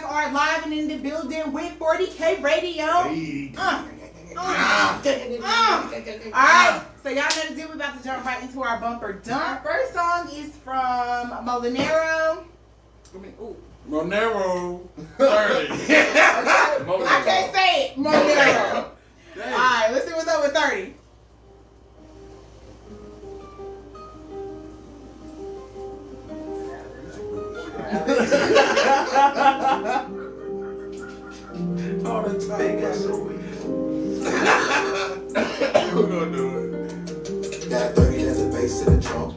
guys are live and in the building with 40K Radio. Alright, so y'all know the deal. We're about to jump right into our bumper dump. First song is from Molinero. Monero 30. I can't say it. Molinero. Alright, let's see what's up with 30. All the time. We're gonna do it. Got 30, that's a bass in the trunk.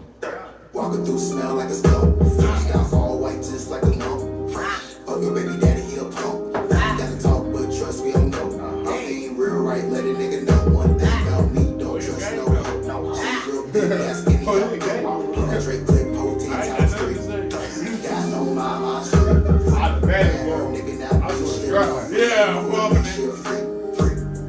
Walking through, smell like a skunk. Got all white, just like a lump. Fuck your baby daddy, he a punk. Got to talk, but trust me, I know. If he ain't real right, let a nigga know. One thing about me, don't trust no hoe. She real big ass, skinny, that Drake clip, whole 10 times 3. Got no mama, straight. Nigga, now shit. Yeah, I'm fucking Shit free.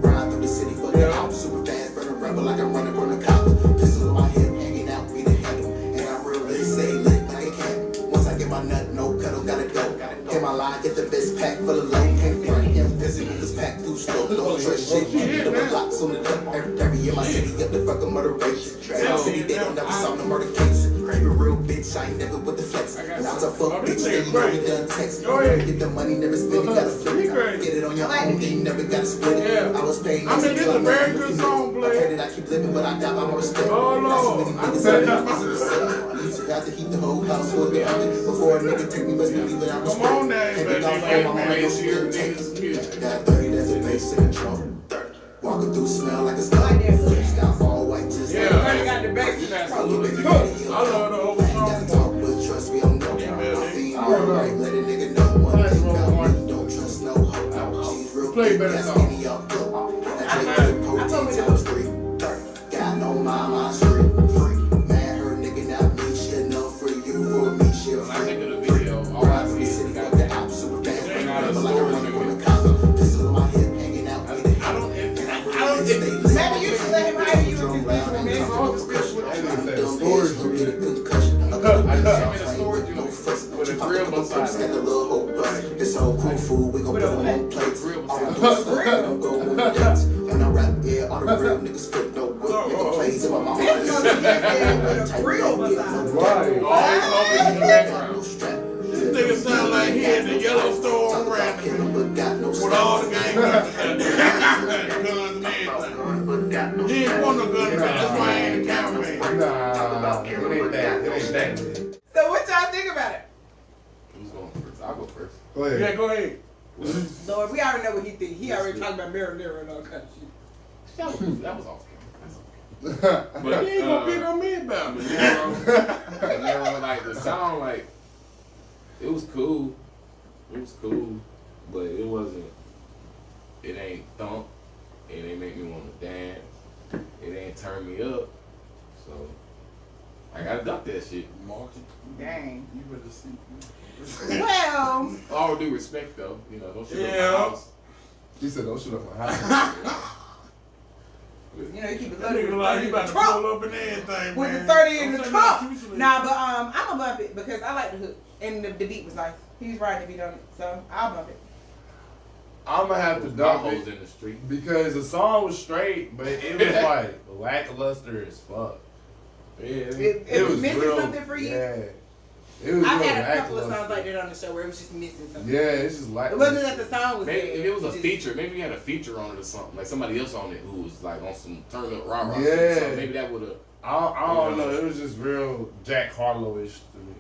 Ride through the city, fucking out super fast, burn a rebel like I'm running from the cops. Pistol on my hip, hanging out, be the handle. And I really say lit like a cat. Once I get my nut, no cuddle, gotta go. Hit my line, get the best pack for the low. Can't front him, busy with this pack too slow. Don't trust shit, double locks on the dump. Every year my city up the fucking murder rate. Some city, they don't never solve the murder case. Crave a real bitch, I ain't never with the flex. Now it's a fuck bitch, then you know we done text. Get the money, never spend it, gotta flip it. Get it on your own, then you never gotta split it. I was paying. I mean, this is a very good song, I play. pray that I keep living, but I doubt my more respect. Oh, Lord. You got to heat the whole house with the oven. Before a nigga take me, best believe it, I'm Come on now, you better get bass here, niggas. Got 30, that's a bass in the trunk. Walking through, smell like a skunk. Got all white, just like Yeah, I got the bass in that song. I love the whole got to song. talk, but trust me, I'm no. If he ain't real right, let a nigga know. One thing about me, don't trust no hoe. She's real Play big, better that's song. skinny, up. That Drake clip, whole 10 times 3. Got no mama, straight. Man, her nigga not me, she enough for you, for me, she a When I friend. think of the video, all I see is City, got got the ops, super fast, but I'm like I'm running from the cops. Pistol on my hip, hanging out, be the I don't. Maybe you should let him hire you with this visual, man. With a grill beside it. It's whole cool food, we gon' put them on plates. All we do is fuck, don't go on dates. When I rap, yeah, all the real niggas flip no wood. Nigga plays in my mama. This gonna be with a grill beside it. Right. Always in the background. No strap. This nigga sound like he in the Yellowstone random. With all the gang guns and everything. He ain't want no gun, that's why I ain't a cameraman. Nah, it ain't that. So what y'all think about it? Who's going first? I'll go first. Go ahead. Yeah, go ahead. Lord, we already know what he thinks. He already talking about marinara and all kind of shit. That was off camera. But he ain't gonna pick on me about it. Like the sound, like it was cool. It was cool, but it wasn't. It ain't thump. It ain't make me want to dance. It ain't turn me up. So I gotta duck that shit. Dang. You better see. Well, All due respect, though, you know, don't shoot up Yeah. my house. He said, don't shoot up my house. you know, you keep it That loaded nigga with like 30 he in about the to trunk. pull up and everything, With man. the 30 in the Don't say trunk. nothing too slick. Nah, but I'm gonna bump it because I like the hook and the beat was nice. He was riding the beat on it, so I'll bump it. I'm gonna have to My dump hoes it in the street. because the song was straight, but it was like lackluster as fuck. Yeah, It was missing real, something for you? Yeah. It was I've real had a couple of songs lackluster. like that on the show where it was just missing something. Yeah, it's just like It wasn't that the song was maybe bad. if it was a just- feature, maybe we had a feature on it or something, like somebody else on it who was like on some turn up rah rah. Yeah. So maybe that would have. I don't know. It was just real Jack Harlow-ish to me.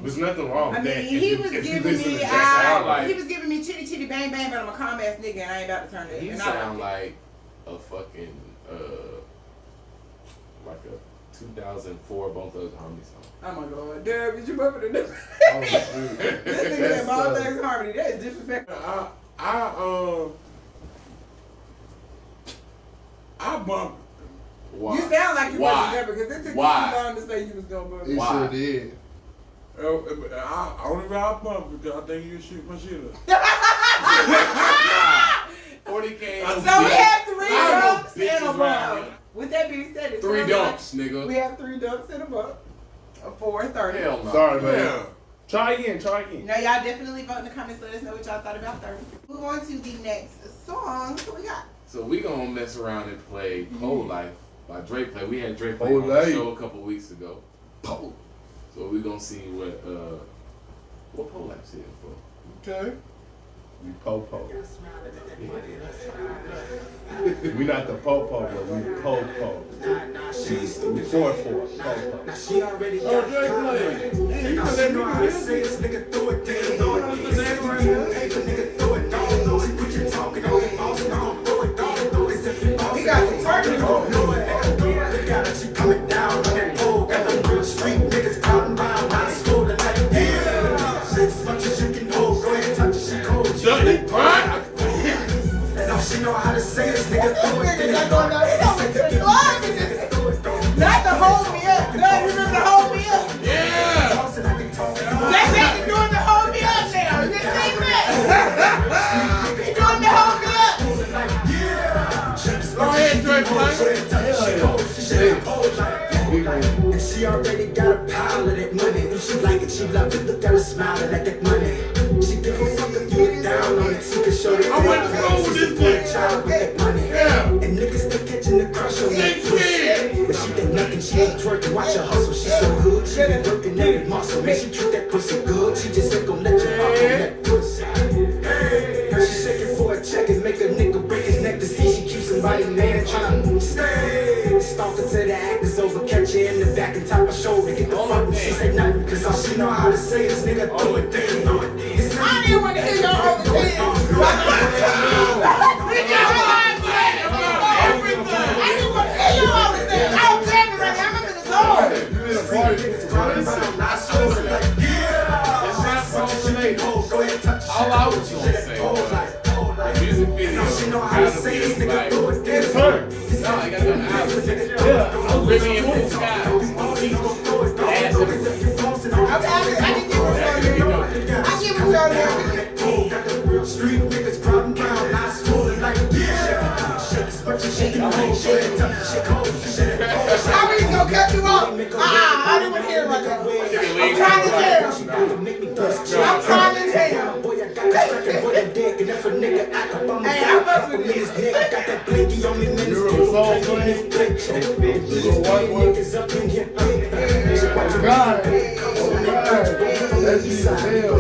There's nothing wrong I with that. mean, if he you- was if you giving listen me to Jack Harlow. like- he was giving me chitty chitty bang bang, but I'm a calm ass nigga and I ain't about to turn it. He And I sound like like a fucking like a 2004 Bone Thugs and Harmony song. oh my god, Dub, did you bump it? This Oh, shoot. nigga said That's, Ball Thugs Harmony. That is disrespectful. I bumped. Why? You sound like you Why? wasn't there because it took you too Why? long to say you was gonna bump it. It Why? sure did. I only reason I bumped because I think you shoot my shit up. 40K. So we have 3 I know dunks and a bitches around bump. here. With that being said, it 3 sounds like dunks, nigga. we have 3 dunks and a bump. A 4 30. Hell no. Sorry, man. Yeah. Try again. Try again. Now y'all definitely vote in the comments. Let us know what y'all thought about 30. Move on to the next song. What we got? So we gonna mess around and play Pole Life by Drake Play. We had Drake Play Pole on the Life. show a couple weeks ago. Pole. So we gonna see what Pole Life is for. Okay. We po-po. We not the po-po, but we po-po. We four. Now she already Oh, got Drake Play. Yeah, you put that know how nigga to say this nigga throw it down. Paper nigga throw it down. Put your talking on it, boss, and I'm throw it down. As if you boss, We got the target. know it. Look at her, she coming down on that pole. Got them real street niggas crowding round. I swollen like yeah. As much as you can hold, go ahead, touch it, she cold. Shut it, right? Now she know how to say this nigga throw it Niggas not down. going down. He don't want to club in this. Not the hold me up. God, you remember the hold me up? Yeah. That's it. He's doing the hold me up now. You see that? He's doing the hold me up. Go ahead, Drake And she already got a pile of that money. If she like it, she love it. Look at her smiling at that money. She give a fuck if you get down on it. She can show it. I went to school with this bitch. Child with that money. Yeah. And niggas still catching the crush on that 6 pussy. years. But she think nothing, she ain't twerking. Watch her hustle, she so good. She been working every muscle. Man, she treat that pussy good. She just ain't gon' let you fuck on that pussy. She shaking for a check and make a nigga break his neck to see she keeps somebody man trying to stay. Stalk her till the act is over. Catch her in the back and tap her shoulder. Get the fuck and she say nothing. Cause all she know how to say is nigga throw it down. I didn't want to hear your whole thing. I didn't want to hear your whole thing. I was jamming right now. I'm in the zone. You in a party. All I was gonna say was the music video kind of feels like It's her. no, I got them albums. Yeah. I'm living in the sky. Ass everything. I can get what y'all doing. Street niggas crowding round, I swollen like yeah. Shake as much as she can hold, shake touch the shit cold, shit cold. I really gonna cut you off. I didn't want to hear it right now. I'm trying to tell. I'm trying to tell. Boy, I got that second boy, I'm dead, and if a nigga act up, I'm Hey, I fuck with this this. nigga. Got that blinky on me, man, it's You're a soul cool. man. Niggas up in here, God. That's easy as hell.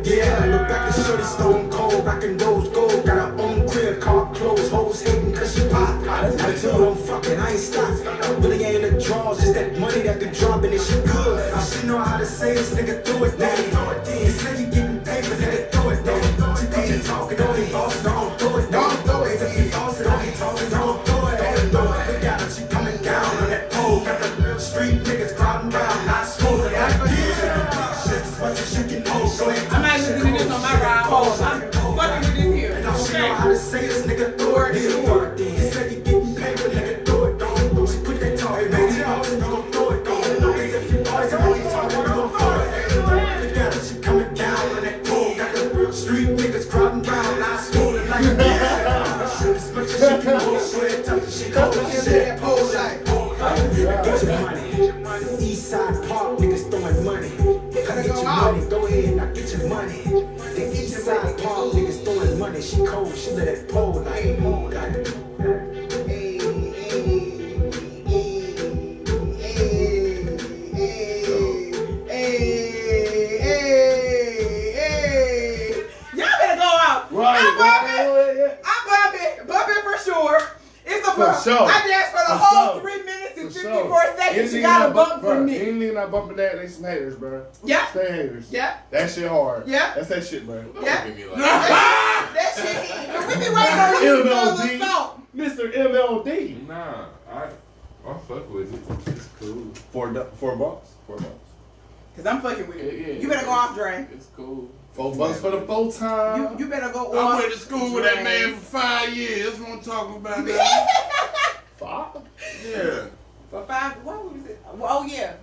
yeah, look back at shorty stone cold, rockin' rose gold. Got her own crib, car clothes, hoes hating cause she pop. Attitude, I'm fucking, I ain't stopped. Really ain't in the draws, just that money that could drop and she good. Now she know how to say this, nigga, throw it down. You say you getting paper, nigga, throw it down. She think you talking, don't boss, don't throw it down. If you boss it, don't talking, don't throw it down. Look at her, she coming down on that pole. Got the street niggas crowding round, not swollen like yeah. Shit, as much as you can hold, go ahead. I'm not listening to this on my ride home. I'm fucking with this here. Now she know how to say this, nigga, throw it down. He said you getting paper, nigga, throw it down. She put that talking, man, you boss, you gon' throw it down. If you boss, you only talking, you gon' throw it down. Look at her, she coming down on that pole. Got the street niggas crowding round, not swollen like yeah. Shit, as much as you can hold, go ahead, touch the shit, hold the shit, pole like. Get your money. East Side Park, niggas throwing money. Come get your money, go ahead, now get your money. The East Side Park, niggas throwing money. She cold, she let that pole like. Y'all better go out. I'm bumping for sure. It's a For bump. sure. I danced for the For whole sure. 3 minutes and For 54 sure. seconds. You got a bump from me. Any nigga not bumping that, they some haters, bro. Yeah. Stay haters. Yeah. That shit hard. Yeah. That's that shit, bro. Don't Yeah. look at me like That shit. We be waiting on you to go MLD. the salt. Mr. MLD. nah, I fuck with it. It's cool. Four bucks. Cause I'm fucking with Yeah, it. yeah, You better go off, Dre. It's cool. $4 for the full time. You better go I off. went to school with that man for 5 years. Won't talk about that. 5? Yeah. For 5, what was it? Oh yeah,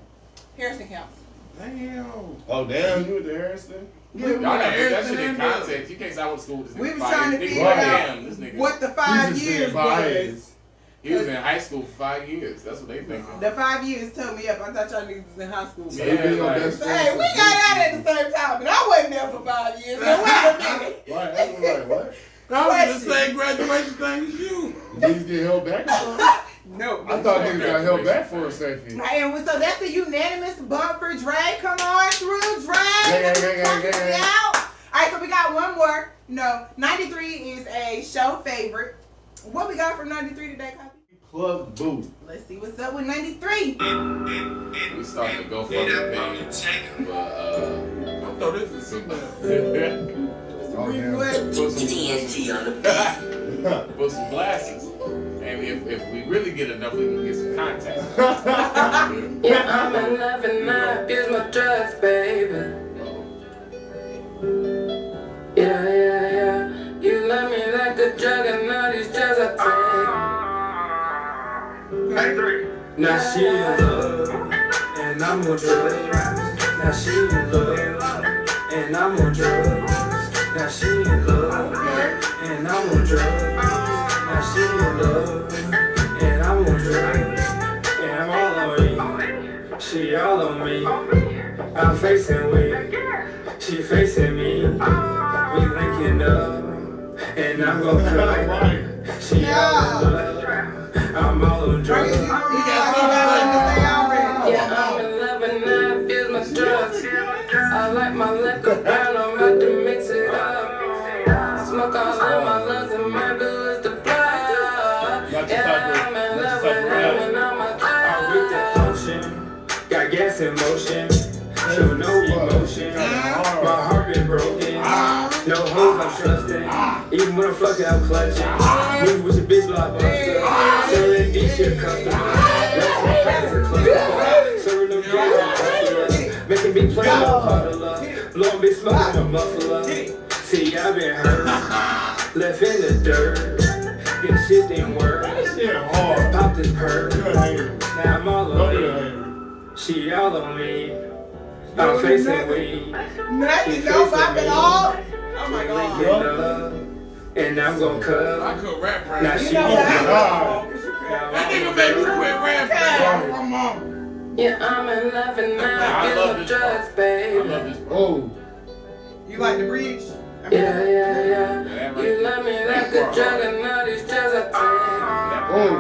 Harrison counts. Damn. Oh damn, you with the Harrison? Yeah, Y'all gotta put that everything shit in in there. context. You can't say I went to school with this nigga We was for 5 trying to years. figure Nigga, out damn, this nigga. what the 5 You just years said 5 was. years. He was in high school for 5 years. That's what they think. The 5 years told me up. I thought y'all niggas was in high school. So you be your like- best friend. Hey, we got out at the same time, but I wasn't there for 5 years. Now, wait a minute. Right, that's like, what? I was in the same graduation thing as you. Niggas get held back or something? No. I thought niggas got held back for a second. And so that's the unanimous bumper drag. Come on through, drag. Gang, Get gang, gang, gang. out. All right, so we got one more. No, 93 is a show favorite. What we got from 93 today, Copy? Plug boo. Let's see what's up with 93. We starting to go for the page, but I thought this was something. Oh, damn. put some glasses. And if we really get enough, we can get some contacts. Yeah, I'm in love and I abuse my drugs, baby. Yeah. You love me like a drug and all these drugs I take. Now she in love, and I'm on drugs. Now she in love, and I'm on drugs. Now she in love, and I'm on drugs. Now she in love, and I'm on drugs. And I'm all on me, she all on me. I'm facing weak, she facing me. We linking up, and I'm gon' cut. She all in love, I'm all on drugs. Yeah, I'm in love and I abuse my drugs. I like my liquor brown, I'm about to mix it up. Smoke all in my lungs and my blue is the blood. Yeah, I'm in love with him and I'm a I'm with the ocean, got gas in motion. Show no emotion, my heart been broken. No hoes I'm trusting, even when I'm fucking I'm clutching. Move with your bitch blockbuster, selling D shit customer. Let's make a cluster, serving them drugs and hustlers. Making me play my puddle up, blowing big smoke in my muffler. See, I've been hurt, left in the dirt. This shit didn't work, Shit hard. pop this perk. You're a hater. Now I'm all Don't on be a me, hater. she all on me. I'm facing weed. Nothing, no bop at all. Oh my God. And I'm gon' cut. I could rap right Now now. she You know that? That nigga made me quit rapping. Come on. Yeah, I'm in love and I I love get my this drugs, I baby. love this. Oh. You like the bridge? Yeah. You love me like a drug and all these drugs I Oh.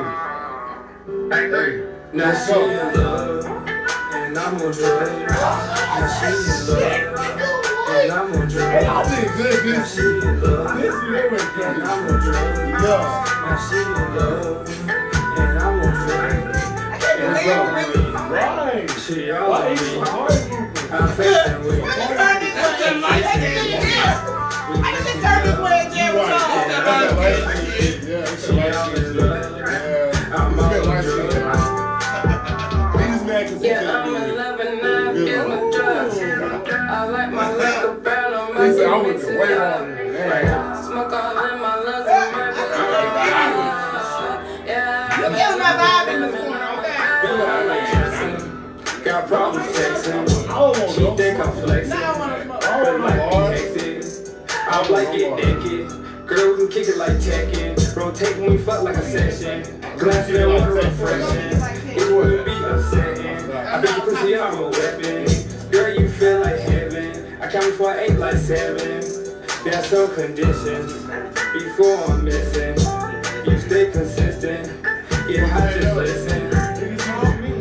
take. Now she in love and I'm on drugs. Now she in love and I'm on drugs. Hey, I did good Now this she in love year. This year they went and crazy. I'm on drugs. Yeah. Now she in love and I'm on drugs. And I'm on me. Right. She all Why on is me. it hard moving? I'm facing with Turn this way. That's that light skin. I just turn this way and jam with Right. y'all. That's that light skin. Yeah, it's a light skin. Yeah. I'm It's all been on light skin. drugs. Niggas mad 'cause he Yeah, couldn't I'm do in it. love and I abuse my drugs. I like my liquor brown on my He said I mix went it way up. harder than that. Smoke all in my lungs and my blood. Yeah, You killing that vibe in this corner, okay? got problems texting. I don't want She no. think I'm flexing. Now I want to smoke. I But don't it might want be no. hectic. I like get naked. Girl, we can kick it like Tekken. Rotate when we fuck like a session. Glass of water refreshing. It wouldn't be upsetting. I bet you pussy I'm a weapon. Girl, you feel like heaven. I count before I ate like 7. There's some conditions before I'm missing. You stay consistent. Yeah, I just listen. Niggas told me.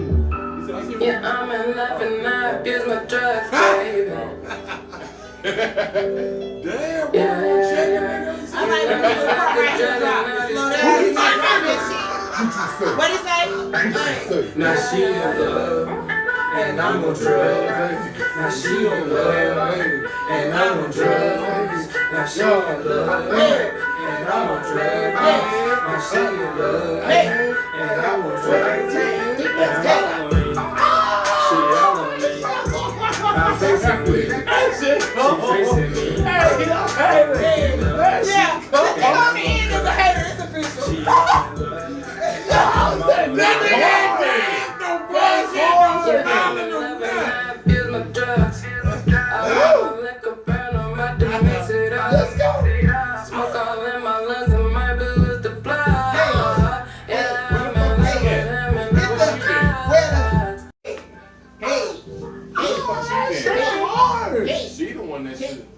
He said, I said, Yeah, I'm in love and I abuse my drugs, baby. Damn, Yeah. I like the little part right here. Slow down. You like that bitch shit. What do you say? Now she in love, and I'm on drugs. Now she in love, and I'm on drugs. Now she in love, and I'm on drugs. Now she in love, and I'm on drugs. And I'm all on me. She all on me. I'm facing me. She facing me. Yeah. Come on in as a hater. It's official. She all in love. I'm all on me. that nigga ain't damn no bullshit, no Yeah, I'm smiling, in no love and nothing. I abuse my drugs. I like my liquor burn, I'm about to mix it up. Let's go. Smoke all in my lungs and my blue is the blood. Yeah,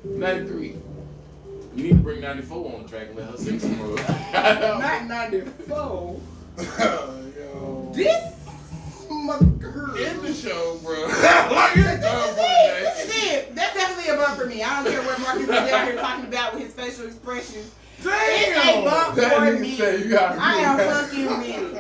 93. You need to bring 94 on the track and let her sing some more. Not 94. Yo. This motherfucker. In the show, bro. Like it's done for the day. This is it. That's definitely a bump for me. I don't care what Marcus is down here talking about with his facial expressions. It's a bump That for nigga me. say you gotta I am be- fucking with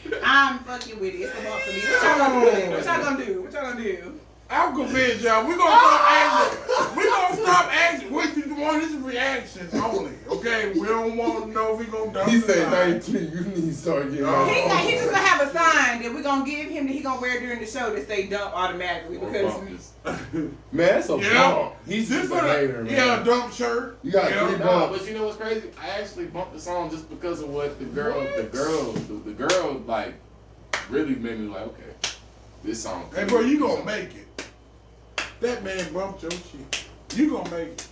it. I'm fucking with it. It's a bump for me. What y'all gonna do? What y'all gonna do? What y'all gonna do? I'm convinced, y'all. We're gonna stop asking. We're gonna stop asking what you want. This is reactions only. Okay? We don't want to know if we gonna dump He it said out. 93. You need to start getting Oh. He just gonna have a sign that we're gonna give him that he gonna wear during the show that say dump automatically because Man, that's a Yeah. bump. He's This just a for hater, the, man. yeah, dump shirt. You got Yeah. three No, bumps. but you know what's crazy? I actually bumped the song just because of what the girl like really made me like, okay, this song. Hey, bro, you gonna make it. That man bumped your shit. You gonna make it.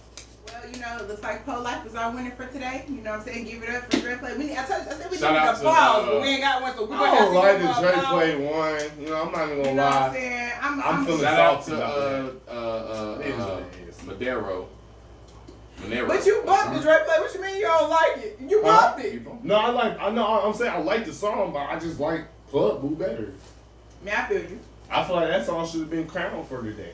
well, you know, it looks like Pole Life was our winner for today. You know what I'm saying? Give it up for Dre Play. I said we Shout need out an to, applause, but we ain't got one, so we're I gonna have don't to like give the him Dre an applause. Play one. You know, I'm not even You gonna know what I'm lie. saying? I'm feeling Shout out salty about to Madero. But you bumped the Dre Play. What you mean you don't like it? You bumped it. No, I'm saying I like the song, but I just like Club Boo better. Man, I feel you. I feel like that song should have been crowned for today.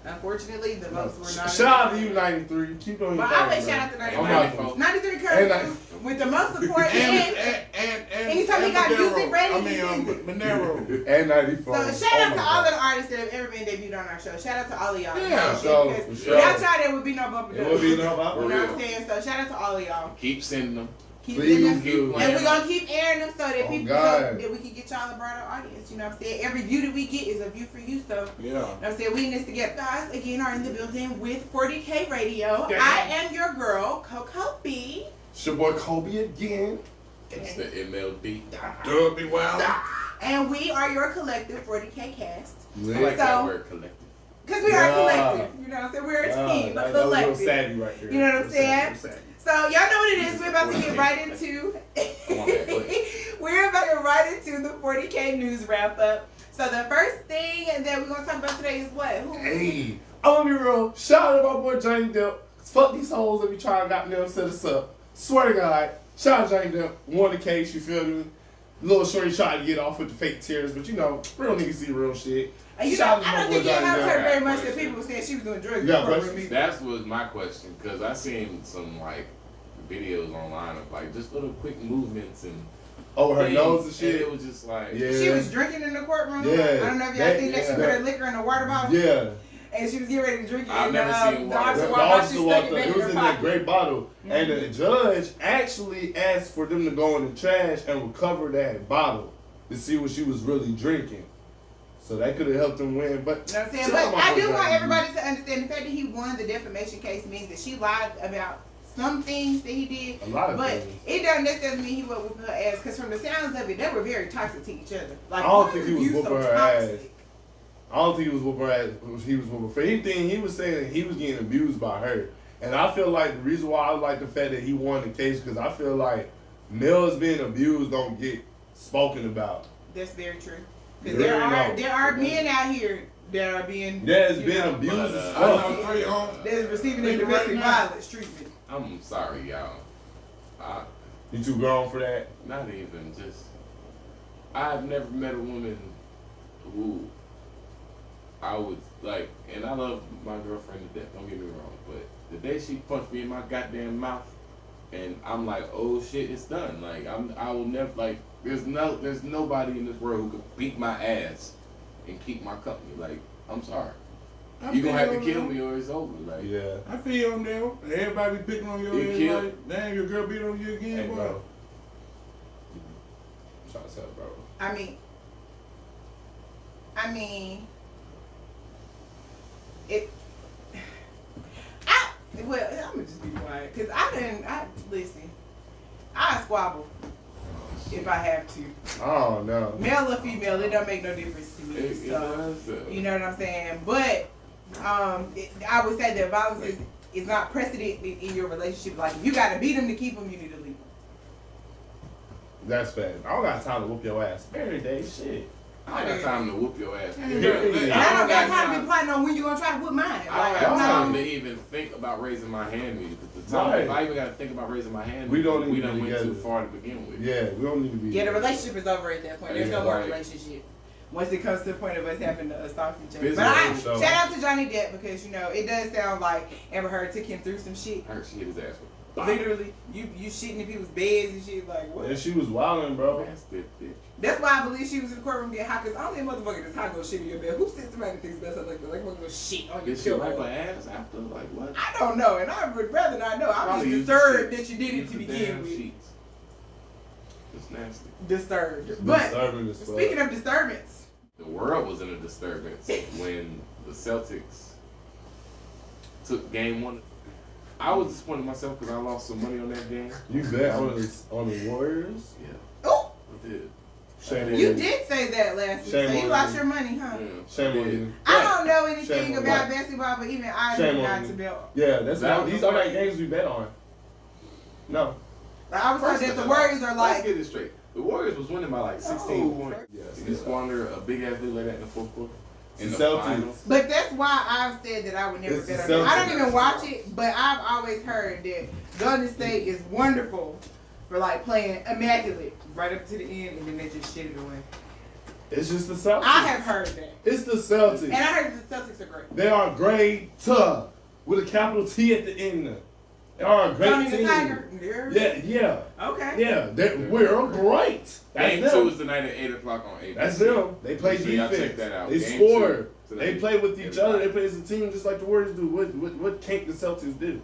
Unfortunately, the votes were not. Shout out to you, 93. Keep doing your But I thing, would shout out to bro. 93. I'm not- 93 And currently with the most support and anytime he got music ready, I he mean, sings it. Monero. And 94. So shout out to all of the artists that have ever been debuted on our show. Shout out to all of y'all. Yeah, for sure, Because for sure. without y'all, there would be no bumper. It would be no bumper. You know what I'm saying? So shout out to all of y'all. Keep sending them. Keep Please sending them. do. And we're gonna keep airing them so that Oh, people God. that we can get y'all a broader audience. You know what I'm saying? Every view that we get is a view for you. So Yeah. you know what I'm saying? We in this together. Guys, again, are in the building with 40K Radio. Yeah. I am your girl, Coco B. It's your boy Kobe again. It's the MLD. Dub be wild. And we are your collective 40K cast. I like that So- word collective. Because we are a Yeah. collective. You know what I'm saying? We're a team, that a was real collective. savvy right there. You know what I'm Real saying? savvy. So y'all know what it is. We're about to get right into. We're about to get right into the 40K news wrap up. So the first thing that we're gonna talk about today is what? Who? Hey, I'm gonna be real. Shout out to my boy Johnny Depp. Fuck these hoes that be trying to got them set us up. Swear to God, shout out Johnny Depp. Won the case, you feel me? Little shorty tried to get off with the fake tears, but you know, real niggas see real shit. And you know, Shout out to I my don't boy think it Johnny helped Depp. her very much that people were saying she was doing drugs. Yeah, in the but courtroom. That was my question because I seen some like videos online of like just little quick movements and Oh, her things, nose and shit. it was just like Yeah. She was drinking in the courtroom. Yeah. I don't know if y'all That- seen that. She yeah. put her liquor in a water bottle. Yeah. And she was getting ready to drink it. I've and, never seen the water. officer The walked by, officer she stuck walked it up. back It in was her in that pocket. great bottle. And the judge actually asked for them to go in the trash and recover that bottle to see what she was really drinking. So that could have helped him win. But, You know what I'm saying? shout But out my I boy do want Johnny. everybody to understand the fact that he won the defamation case means that she lied about some things that he did. A lot of but things. it doesn't necessarily mean he went whooping her ass because from the sounds of it, they were very toxic to each other. Like, I don't why think are he was you whooping so her ass. toxic? I don't think he was whooping her ass. He was whooping for anything. He was saying that he was getting abused by her. And I feel like the reason why I like the fact that he won the case because I feel like males being abused don't get spoken about. That's very true. Because There you go. there are men out here that are being There's you been know, abused but, as I fuck. know 3 on. that's receiving the Nigga, domestic right now. violence treatment. I'm sorry, y'all. I You too grown for that? not even just. I've never met a woman who I would like, and I love my girlfriend to death. Don't get me wrong, but the day she punched me in my goddamn mouth, and I'm like, oh shit, it's done. Like I will never like. There's nobody in this world who could beat my ass and keep my company. Like I'm sorry, you gonna have to kill me or it's over. Like Yeah. I feel you on there. Everybody be picking on your You ass killed- like, damn, your girl beat on you again, Hey, boy. bro. Shots out, bro. I mean, it. Well, I'm gonna just be quiet because listen. I squabble if I have to. Oh no. Male or female, it don't make no difference to me. it So, does. you know what I'm saying? But I would say that violence is not precedent in your relationship. Like if you gotta beat them to keep them, you need to leave them. That's bad. I don't got time to whoop your ass every day. Shit. I don't got time to whoop your ass. And I don't got time to be plotting on when you gonna try to put mine. I don't Like, have I'm time not. to even think about raising my hand with you. The time Right. if I even got to think about raising my hand, We don't need we to done be went together. too far to begin with. Yeah, we don't need to be. Yeah, the relationship is over at that point. There's no more Right. relationship. Once it comes to the point of us having to stalk each other. Physical But I show. shout out to Johnny Depp because you know it does sound like Amber Heard took him through some shit. I heard she hit his ass with. Literally, you shitting in people's beds and shit. Like what? And she was wilding, bro. Bastard bitch. That's why I believe she was in the courtroom getting hot. Cause only a motherfucker that's hot gonna shit in your bed. Who sits around and thinks that's like that? Like we're gonna shit on your Did she wipe her pillow. ass after? Like what? I don't know, and I would rather not know. I'm Probably just used the disturbed sheets. that you did it Use to the begin damn with. sheets. It's nasty. Disturbed. But Disturbing as fuck. speaking of disturbance, The world was in a disturbance when the Celtics took game one. I was disappointed in myself because I lost some money on that game. You bet on the Warriors. Yeah, oh, I did. Shame on you you. did say that last week. Shame So you on lost you. your money, huh? Yeah, Shame I on did. you. I don't know Shame anything on about you. basketball, but even I Shame know on not you. to bet. Yeah, that's That not. was These are not right. games we bet on. No. Like, I was told First that of the all, Warriors are let's like, get this straight. The Warriors was winning by like 16 Oh, points. Yes. You squander a big ass lead like that in the fourth quarter. In the Celtics. finals. but that's why I've said that I would never It's the bet on them. I don't Celtics. even watch it, but I've always heard that Golden State is wonderful for like playing immaculate right up to the end, and then they just shit it away. It's just the Celtics. I have heard that, It's the Celtics. and I heard that the Celtics are great. They are great with a capital T at the end. They are a great Tony the team. Tiger, they're- Yeah. okay. We're great. That's Game them. 2 is tonight at 8 o'clock on ABC. That's them. They play So y'all defense. check that out. They Game score. 2 tonight. They play with each Everybody. other. They play as a team just like the Warriors do. What can't the Celtics do?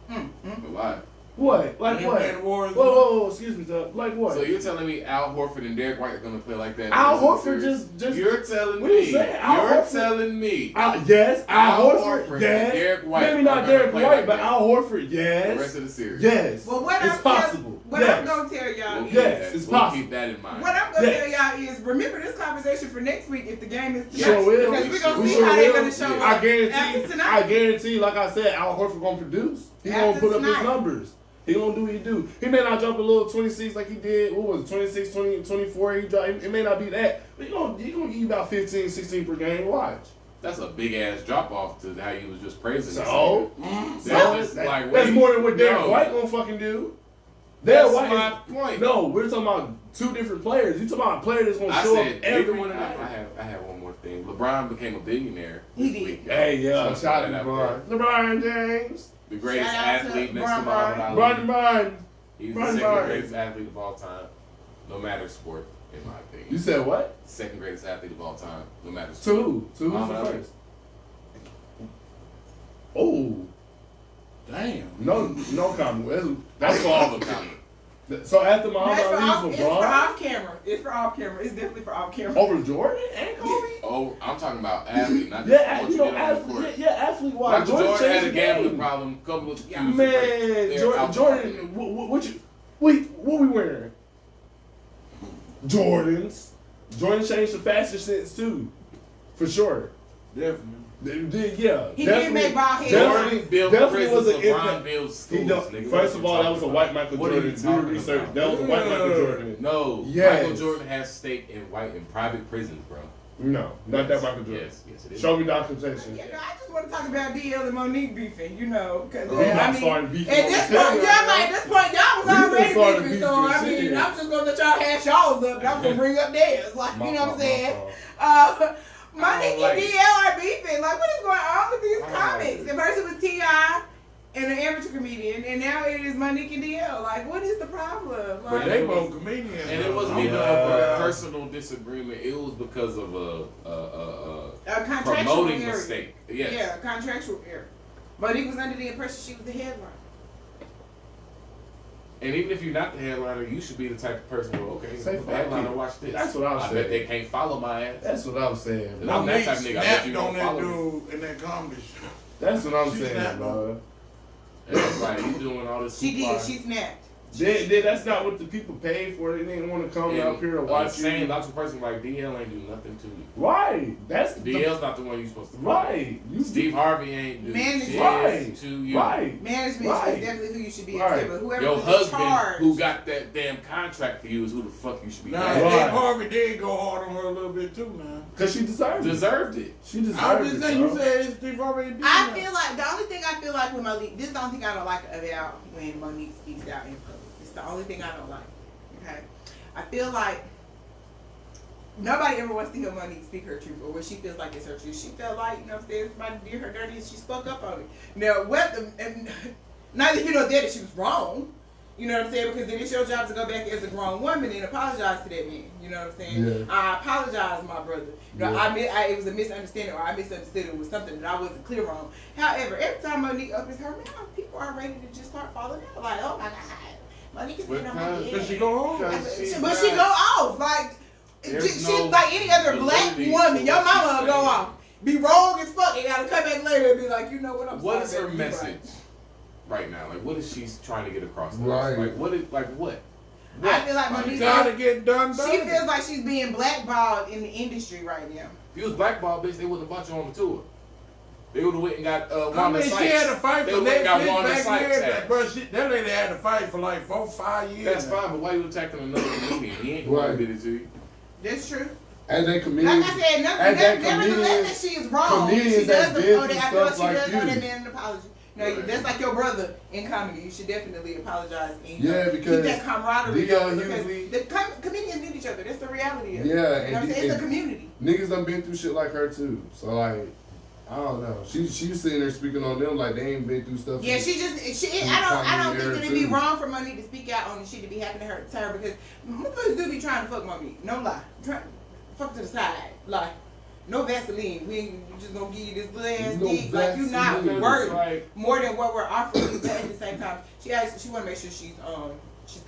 A lot. What? Like Him what? and the Warriors. Whoa, excuse me, Doug. Like what? So you're telling me Al Horford and Derek White are going to play like that? Al in the Horford series? just- You're telling What are you me. saying? Al You're Horford- telling me. Yes, Al Al Horford. Horford Yes. and Derek White Maybe are not gonna Derek play White, like but that. Al Horford. The Yes. rest of the series. Yes. Well, what It's I'm possible. What Yes. I'm gonna tell y'all We'll is, keep Yes, that. it's We'll possible. keep that in mind. what I'm gonna Yes. tell y'all is, remember this conversation for next week if the game is tonight. Sure will. Because we're gonna We see sure how they're will. gonna show Yeah. up I after guarantee. tonight. I guarantee. Like I said, Al Horford gonna produce. He gonna After put up tonight. his numbers. He gonna do what he do. He may not drop a little 26 like he did. What was it? 26, 20, 24. He dropped. It may not be that, but he gonna give you about 15, 16 per game. Watch. That's a big ass drop off to how you was just praising. this So, nigga. so That's that- like, that's wait, more than what Derek no. White gonna fucking do. Derek That's White my is- point. No, we're talking about two different players. You talking about a player that's gonna I show said up neither every one of them. night. I have one more thing. LeBron became a billionaire He this did. week. Hey, yeah, So shout out that to out there. LeBron James. The greatest Shout out to athlete next to LeBron. Muhammad Ali. LeBron. He's LeBron. the second greatest athlete of all time, no matter sport, in my opinion. You said what? Second greatest athlete of all time, no matter To sport. who? To who's Muhammad the Ali. first? Oh, Damn. no comment. That's That's for all off. the comment. So after No, it's for Muhammad off, Ali, it's for LeBron off camera. It's for off camera. It's definitely for off camera. over Jordan and Kobe. Oh, I'm talking about athlete, not just Yeah, what you you know, did on the court. athlete. Yeah, athlete wise. Michael Jordan had a changed the gambling game. problem. Couple of Yeah. Man, Jordan, what you? Wait, what we wearing? Jordans. Jordan changed the fashion sense too, for sure. Definitely. Yeah, He did definitely- make bald heads. Jordan built definitely was prisons, an LeBron impact. builds He schools, don't, nigga. first What of you all, that was a talking white about? Michael What are you Jordan. Do talking research. about? That was a white Michael Jordan. No, Yes. Michael Jordan has stake in private prisons, bro. No, not that Michael Jordan. Yes, it is. Show me documentation. Yeah, no, I just want to talk about DL and Monique beefing, you know, because We I not mean, starting beefing at on this the point, channel, y'all man. at this point, y'all was We done already started beefing, beefing so I and mean, shit. I'm just gonna let y'all hash y'all's up, and I'm gonna bring up theirs, like My you know what I'm fault, saying? my fault. Monique and like it. DL are beefing. Like, what is going on with these I don't like comics? it. At first it was T.I. and an amateur comedian, and now it is Monique and DL. Like, what is the problem? But Like, they both comedians. And it wasn't though. even Yeah. over a personal disagreement. It was because of a a contractual promoting area. mistake. Yes. Yeah, contractual error. Monique was under the impression she was the headline. And even if you're not the headliner, you should be the type of person who, okay, Say the fuck headliner, you. watch this. That's what I was I saying. bet they can't follow my ass. That's what I'm saying. No. I'm that Monique type of nigga. I bet you snapped don't on that follow me. dude in that comedy show. That's what I'm She saying, snapped bro. And it's like, you doing all this. She did. hoopla. She snapped. Then that's not what the people paid for. They didn't want to come up here and watch Same you. logical person like DL ain't do nothing to you. Right. That's DL's not the one you supposed to. right. You Steve Harvey ain't do Man, shit right. to you. Right. Management Right. is definitely who you should be Right. in. But whoever Your was in husband charge, who got that damn contract for you is who the fuck you should be Nah, mad Right. Steve Harvey did go hard on her a little bit too, man. Because she deserved it. Deserved it. She deserved I was it. just saying, you bro. said Steve Harvey did. I that. feel like the only thing I feel like with Monique, this is the only thing I don't like about when Monique speaks out in public. It's the only thing I don't like. Okay, I feel like nobody ever wants to hear Monique speak her truth or what she feels like is her truth. She felt like, you know what I'm saying, somebody did her dirty and she spoke up on it. Now, and neither you nor that she was wrong. You know what I'm saying? Because then it's your job to go back as a grown woman and apologize to that man. You know what I'm saying? Yeah. I apologize, my brother. You know, Yeah. it was a misunderstanding or I misunderstood it was something that I wasn't clear on. However, every time Monique opens her mouth, people are ready to just start falling out. Like, oh my God, Monique is getting on my Because- head. But she go home. But she go off like There's she's no like any other black validity woman. to Your what she's mama will go saying. off, be wrong as fuck, and gotta come back later and be like, you know what? I'm What sorry, is her baby, you message right. right now? Like, what is she trying to get across? to us? Right. Like, what is what? I feel like Monique. Gotta get done. She feels like she's being blackballed in the industry right now. If you was blackball, bitch, they wouldn't have brought you on the tour. They would have went and got I Wanda mean, Sykes. she had to fight They for went and got Netflix Wanda back Sykes. then, ass. but that lady had to fight for like 4-5 years. That's now. fine, but why you attacking another comedian? He ain't the Right. one who did it to you. That's true. As a comedian, Like I said, as that nevertheless that she is wrong. comedians She that's does been owe through that. I feel like stuff she like does owe you. that man an apology. No, Right. that's like your brother in comedy. You should definitely apologize and Yeah, because keep that camaraderie. D.L. because Hughley- the comedians need each other. That's the reality of it. Yeah, You know and what I'm D- saying? It's a and- community. niggas done been through shit like her too. So like, I don't know. She was sitting there speaking on them like they ain't been through stuff. Yeah, she just I don't think that it'd be too. wrong for Monique to speak out on the shit to be happening to her because motherfuckers do be trying to fuck Monique. No lie. Fuck to the side. Like, no Vaseline. We just gonna give you this little ass No dick. Like you not Vaseline. worth Like, more than what we're offering you, but at the same time, she wanna make sure she's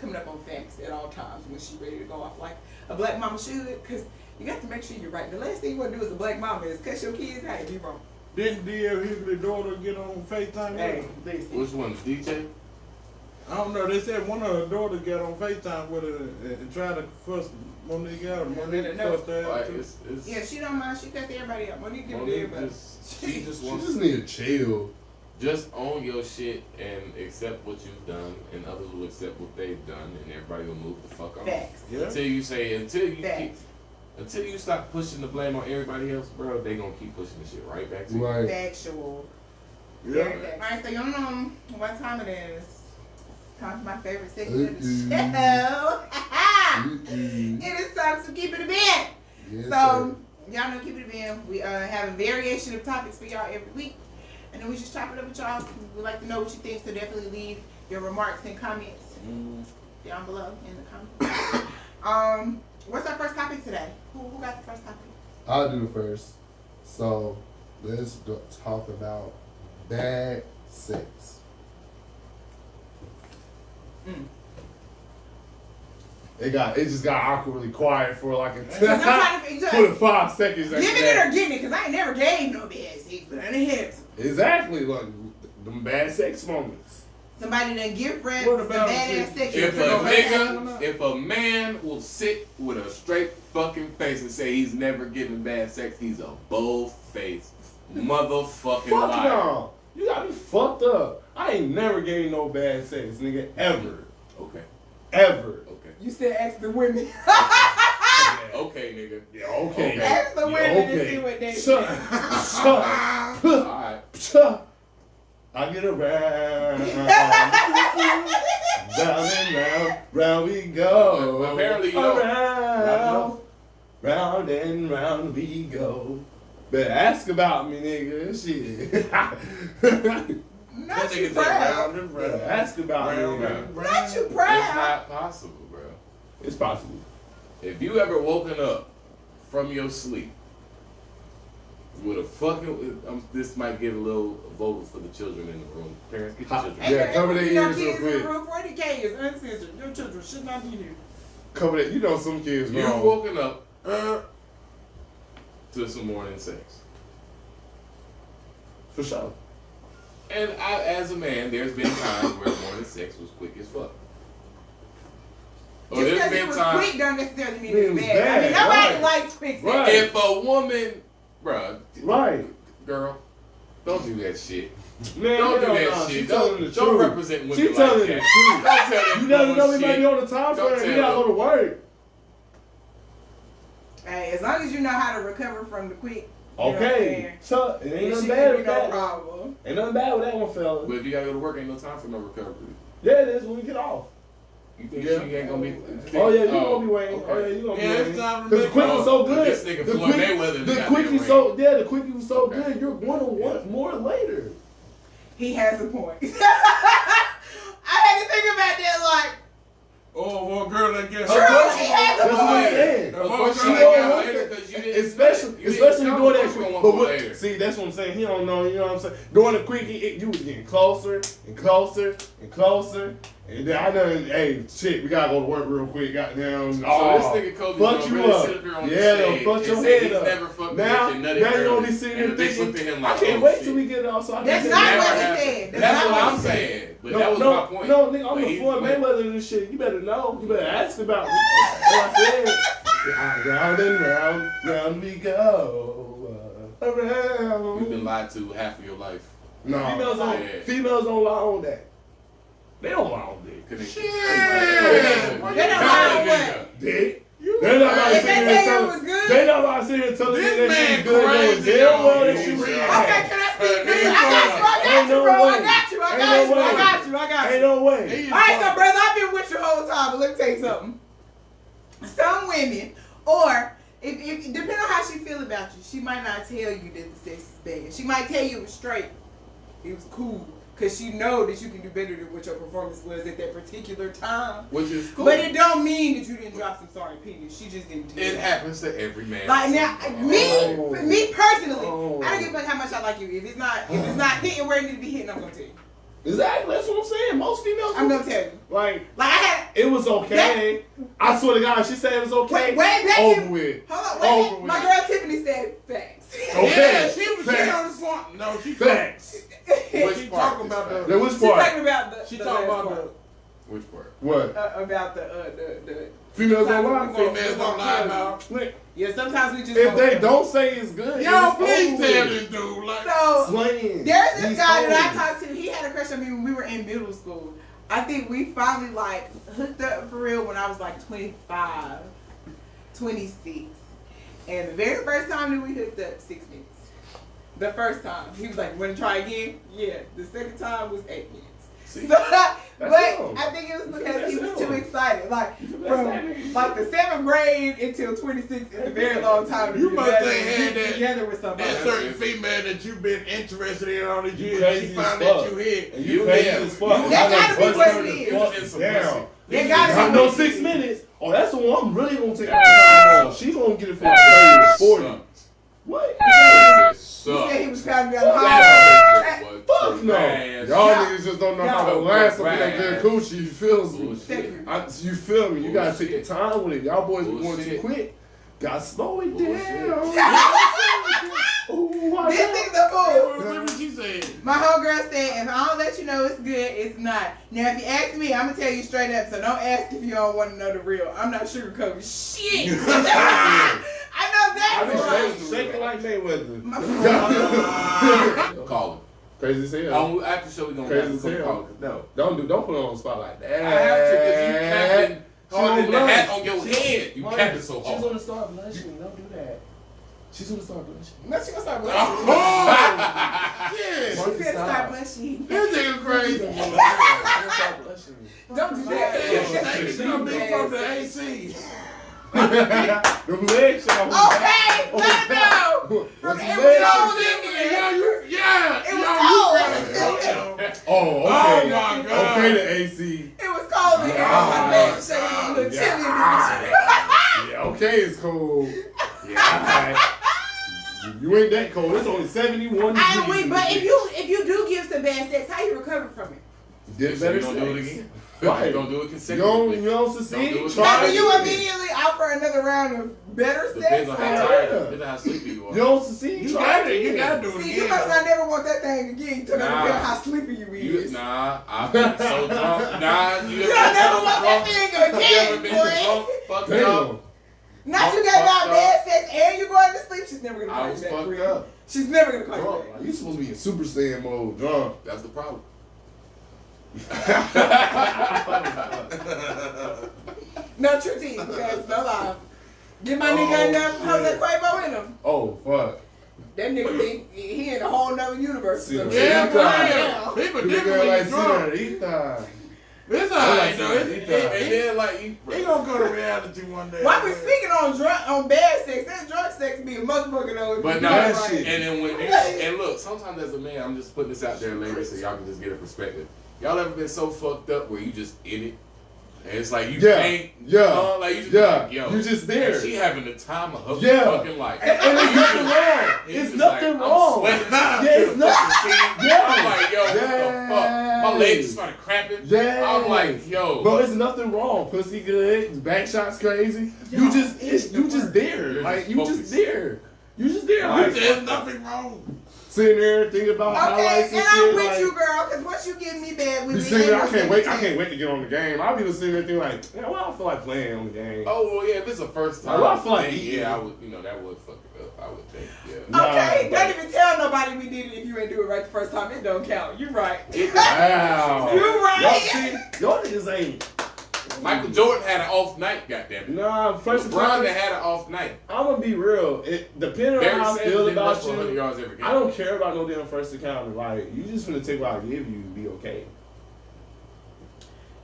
coming up on facts at all times when she's ready to go off like a black mama should, because you got to make sure you're right. The last thing you want to do as a black mama is cuss your kids out and be wrong. Didn't D.L. Hughley's daughter get on FaceTime with Hey, her? listen. which one? DJ? I don't know. They said one of her daughters got on FaceTime with her and tried to fuss Monique out. Monique No. fussed her Like, out too. it's Yeah, she don't mind. She cuss everybody out. Monique give it to Monique everybody. she just She wants just need to chill. just own your shit and accept what you've done, and others will accept what they've done, and everybody will move the fuck on. Facts. Yeah. Until you Facts. until you stop pushing the blame on everybody else, bro, they gonna keep pushing the shit right back to you. Right. Factual. Yeah. Alright, so y'all know what time it is. Time for my favorite segment of the Mm-mm. show. Mm-mm. It is time to keep it a band. Yes, So, y'all know keep it a band. We have a variation of topics for y'all every week. And then we just chop it up with y'all. We'd like to know what you think, so definitely leave your remarks and comments down below in the comments. What's our first topic today? Who got the first topic? I'll do the first. So let's talk about bad sex. It just got awkwardly quiet for like I'm trying to figure- for the 5 seconds. after Giving it that. or getting it, because I ain't never gave no bad sex, but I didn't have some. Exactly, like them bad sex moments. Somebody done give friends What some about badass this? sex. If You a know, nigga, if a man will sit with a straight fucking face and say he's never given bad sex, he's a bold-faced motherfucking Fuck liar. no. You got me fucked up. I ain't never gave no bad sex, nigga. Ever. Okay, Ever. okay, You said ask the women. okay, nigga. Yeah, okay. Ask the Yeah, women okay. to see what they Shut think. All right. Shut. I get around. Round and round, round we go. Well, apparently you don't. Around, round and round we go. Better ask about me, nigga. Shit. Not That you nigga said proud. round and Better round. ask about Round me, and nigga. round. Not you It's proud. not possible, bro. It's possible. If you ever woken up from your sleep with a fucking, this might get a little vocal for the children in the room. Parents, get your children. Hey, Yeah, cover their You know, ears real kids in the quick. room, 40K is uncensored. Your children should not be here. Cover that. You know some kids You've wrong. woken up to some morning sex. For sure. And I, as a man, there's been times where morning sex was quick as fuck. Oh, Just there's because it been was times. quick don't necessarily mean It it's was bad. I mean, bad, nobody right. likes quick sex. Right. If a woman, bruh, Right. girl, don't do that shit. Man, Don't do hell that no. shit. She telling the Don't truth. represent women She like telling that. the truth. Don't tell that You never know we bullshit. might be on the time Don't frame. We tell gotta go to work. Hey, as long as you know how to recover from the quick. You know what I'm Okay. saying? So, it ain't It nothing should bad be with no that. problem. Ain't nothing bad with that one, fella. But if you gotta go to work, ain't no time for no recovery. Yeah, it is when we get off. You think Yeah. she ain't gonna be? Oh yeah, you gonna be waiting. okay. Oh yeah, you gonna Yeah, be it's waiting. time to Cause the make quick was so This good. nigga The Floyd quick, Mayweather in the the quickie goddamn so yeah, the quickie was so Okay. good. You're going to want more later. He has a point. I had to think about that like, Oh, well, girl, that gets True, he has a That's what I'm point. saying. Of course, She you don't ain't want later it. because you didn't. Especially you doing didn't that know quick. you gonna But want what, later. see, that's what I'm saying. He don't know. You know what I'm saying? Doing the quickie, you was getting closer and closer and closer. And then I done, hey, shit, we gotta go to work real quick. Goddamn. So Oh, this nigga Kobe fuck gonna you really up. sit up there on Yeah, the they'll stage fuck and your say head he's up. never fucked Now, with nutty now you girl, gonna be sitting and there the bitch thinking, looked at him I like, can't oh, wait shit. till we get off so I can That's say not that. what he Never said. happened. That's That's not what what I'm he said. saying. But that was no, my point. No, nigga, I'm But a he's- Floyd Mayweather and this shit. You better know. You better ask about me. What I said. Round and round, round we go. Around. You've been lied to half of your life. No, Yeah. females don't lie on that. They don't lie on dick. Couldn't- Shit. They don't lie on what? Dick? They're not about to If sit they here tell and you tell it was good? They not about to sit here and tell you This that man shit's good. Knowing crazy, damn well yo. that shit was He Okay, bad. can I speak? Ain't I got you, no bro. I way. got you. I Ain't got no you. I way. got you. I got Ain't you. no way. He is All right, so fucking- brother, I've been with you the whole time, but let me tell you something. Some women, or if depending on how she feel about you, she might not tell you that the sex is bad. She might tell you it was straight, it was cool, because she know that you can do better than what your performance was at that particular time. Which is cool. But it don't mean that you didn't drop some sorry opinions. She just didn't tell It you. happens to every man. Like now, Oh. me personally, Oh. I don't give a fuck how much I like you. If it's not hitting where it needs to be hitting, I'm gonna tell you. Exactly, that's what I'm saying. Most females, I'm gonna tell you. like, Like I had. it was okay. I swear to God, she said it was okay. Wait, back Over to- with. Hold on, Over wait. with. My girl Tiffany said facts. Okay. Yeah, she was Facts. on the phone. No, she Facts. Which She part talking is about fact? the- Then which She's part? talking about the. She the talking last about part. Which part? What? About the. Females don't lie. females don't lie about. Look, Yeah, sometimes we just. if they don't say it's good, Yo, it's please over tell with. this dude. Like, So Slaying. there's this These guy that I hoes. talked to. He had a crush on me when we were in middle school. I think we finally like hooked up for real when I was like 25, 26. And the very first time that we hooked up, 6 minutes. The first time. He was like, wanna try again? Yeah. The second time was 8 minutes. See? So, but young. I think it was because That's he was young. too excited. Like That's from young. like the 7th grade until 26 is a very long time to You be must together, think had be that- together with somebody. that certain female that you've been interested in all these You years, crazy she as found fuck. that you hit. And You you crazy have- as fuck. you- And That I done gotta be bust what her it the is. fuck It was some down. pussy. They gotta I be know what it 6 is. minutes. Oh, that's the one I'm really gonna take her time on. She gonna get it for 30 or 40. Sucked. What? He Sucked. said he was trying to be on the Fuck high. That was Fuck no. trash. Y'all Yeah. niggas just don't know Yeah. how to last up in that Trash. good coochie. You feel me? Bullshit. You feel me? You gotta take your Bullshit. time with it. Y'all boys be going too Bullshit. quick. Gotta slow it Bullshit. down. Ooh, why This not? is the fool. Remember what she said? My homegirl said, if I don't let you know it's good, it's not. Now, if you ask me, I'm going to tell you straight up, so don't ask if you don't want to know the real. I'm not sugarcoating shit. I know I be that's right. shaking like Mayweather. Call him. Crazy as hell. After the show, we gonna Crazy have as to hell. call him. No. Don't put her on the spot like that. I have to because you capping She hard don't in the blush. hat on your head. You Mike, capping so She's hard. gonna start blushing. Don't do that. She's gonna start blushing. No, she going to start blushing. Oh, yeah. She finna start blushing. This nigga crazy. Start blushing. Don't do Yeah, that. she gonna be from the AC. Them legs, y'all. Okay, let it go. What's It the was legs? cold in here. Yeah. It was Yo, you Oh, okay. Oh, my God. Okay, the AC. It was cold in here. My leg shaking a little chilly. Yeah, okay, it's cold. Yeah, alright. You ain't that cold. It's only 71 degrees. But if you do give some bad sex, how you recover from it? Get So better you gonna do it sex. again? Right. Don't do it You consecutively. don't succeed. Don't do it So Try do you it. immediately offer another round of better sex? Depends on how Yeah. tired, depends on how sleepy you are. You don't succeed. You Try got it. You gotta do it See, you again. must not never want that thing again. You took Nah. out how sleepy you is. I've been so drunk. You don't never want that thing You ever again, been boy. drunk, fucked Damn. up? Not you got Fucked about up. bad sex and you're going to sleep. She's never gonna I call you was back. fucked Bree. up. She's never gonna call Drunk. you Like, you supposed to be in Super Saiyan mode, drunk. That's the problem. back. No true tea, because no lie. Get my nigga enough Jose Quavo in him. Oh fuck. That nigga think he in a whole nother universe. See, So Yeah, He man. People You different girl when like you drunk. Ethan. It's alright though. He And then like you, He gonna go to reality one day. Why we speaking on bad sex? That drunk sex be a motherfucker though. but You no, know, that like- shit. and then when you, and look, sometimes as a man, I'm just putting this out there, ladies, so y'all can just get a perspective. Y'all ever been so fucked up where you just in it, and it's like you Yeah. ain't, Yeah. like you just Yeah. like, yo, You just there. She having the time of her Yeah. fucking life. And there's nothing wrong. You It's just nothing like, wrong. I'm sweating. Yeah, it's nothing. Yeah. I'm like, yo, what the fuck? My legs started cramping. Yeah. I'm like, yo. Bro, there's nothing wrong. Pussy good, back shots crazy. You just there. You're Like just you just focused. there. You just there. Like, Like there's nothing wrong. sitting there thinking about Okay, highlights and and I'm shit. with Like, you, girl, because once you give me bad with be me, sitting there, I ain't can't no wait. I second can't wait to get on the game. I'll be just sitting there thinking like, yeah, well, I feel like playing on the game. Oh well, yeah. If it's a first time, Well, I feel like thing, he- yeah, I would, that would fuck it up. I would think, yeah. Nah, Okay, but- don't even tell nobody we did it if you ain't do it right the first time. It don't count. You right. Wow. You right. Y'all see, y'all niggas ain't. Michael Jordan had an off night, goddammit. Nah, first of all, LeBron that had an off night. I'm gonna be real. It depending on Barry how I Sanders feel didn't rush about for 100 you. yards every game. I don't care about no damn first encounter. Like you just finna take what I give you and be okay.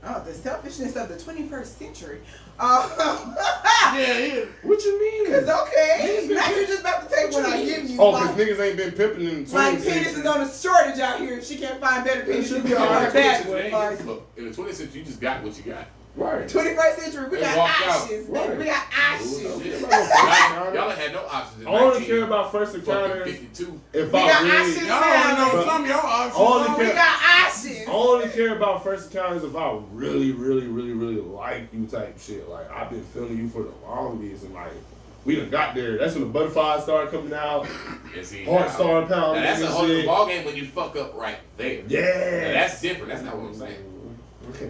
Oh, the selfishness of the 21st century. Yeah, yeah. What you mean? Cause okay, now you just about to take what I give you. Oh, like, cause niggas ain't been pimping in the like 20s. penis is on a shortage out here. She can't find better penis should to be put on alright. her back Look, with. Like, in the 20th century, you just got what you got. Right. 21st century, we They got walked out. options. Right. Baby. We got options. Bullshit. Y'all don't Y'all had no options in I only 19, care about first fucking encounters 52. if We I got really. options. Y'all don't know But- some of your options. Only Oh, we care- got options. I only care about first encounters if I really, really, really, really like you type shit. Like I've been feeling you for the longest, and like we done got there. That's when the butterflies started coming out, And see, heart now- started pounding. Now that's a and whole shit. ball game when you fuck up right there. Yeah. Now that's different. That's not what I'm saying.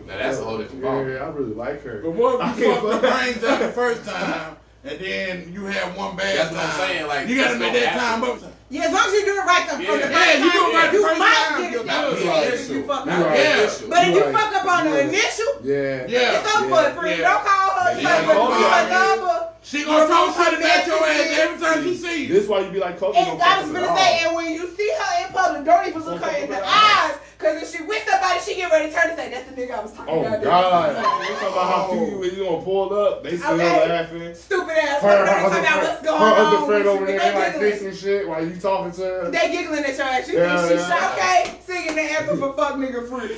Now that's a whole different ball. Yeah, I really like her. But what I if you can't fuck the fuck- brains out the first time, and then you have one bad That's time? what I'm saying, like, you gotta that's make gonna that time happen. up. Yeah, as long as you do it right from the Yeah. first Yeah, you do it time, right the you first might time, get you're a not second right. chance if you fuck You're up. right. Yeah. But if you You're right. fuck up on the You're right. initial, Yeah. Yeah. it's over for free. Yeah. Don't call her. You Yeah. might want to be her Yeah. number. She gonna talk Her shit about your ass messages. every time she see you. This why you be like Kobe. And I was gonna say, and when you see her in public, don't even look her in the eyes, cause if she with somebody, she get ready to turn and say, "That's the nigga I was talking Oh about." God! We talking about how cute you is. You gonna pull up? They still Okay. laughing. Stupid ass. Her Don't talk about what's going on. other friend with over you. there They like this giggling. and shit while you talking to her. They giggling at your ass. You Yeah, think she's yeah. okay? Singing the anthem for fuck nigga free.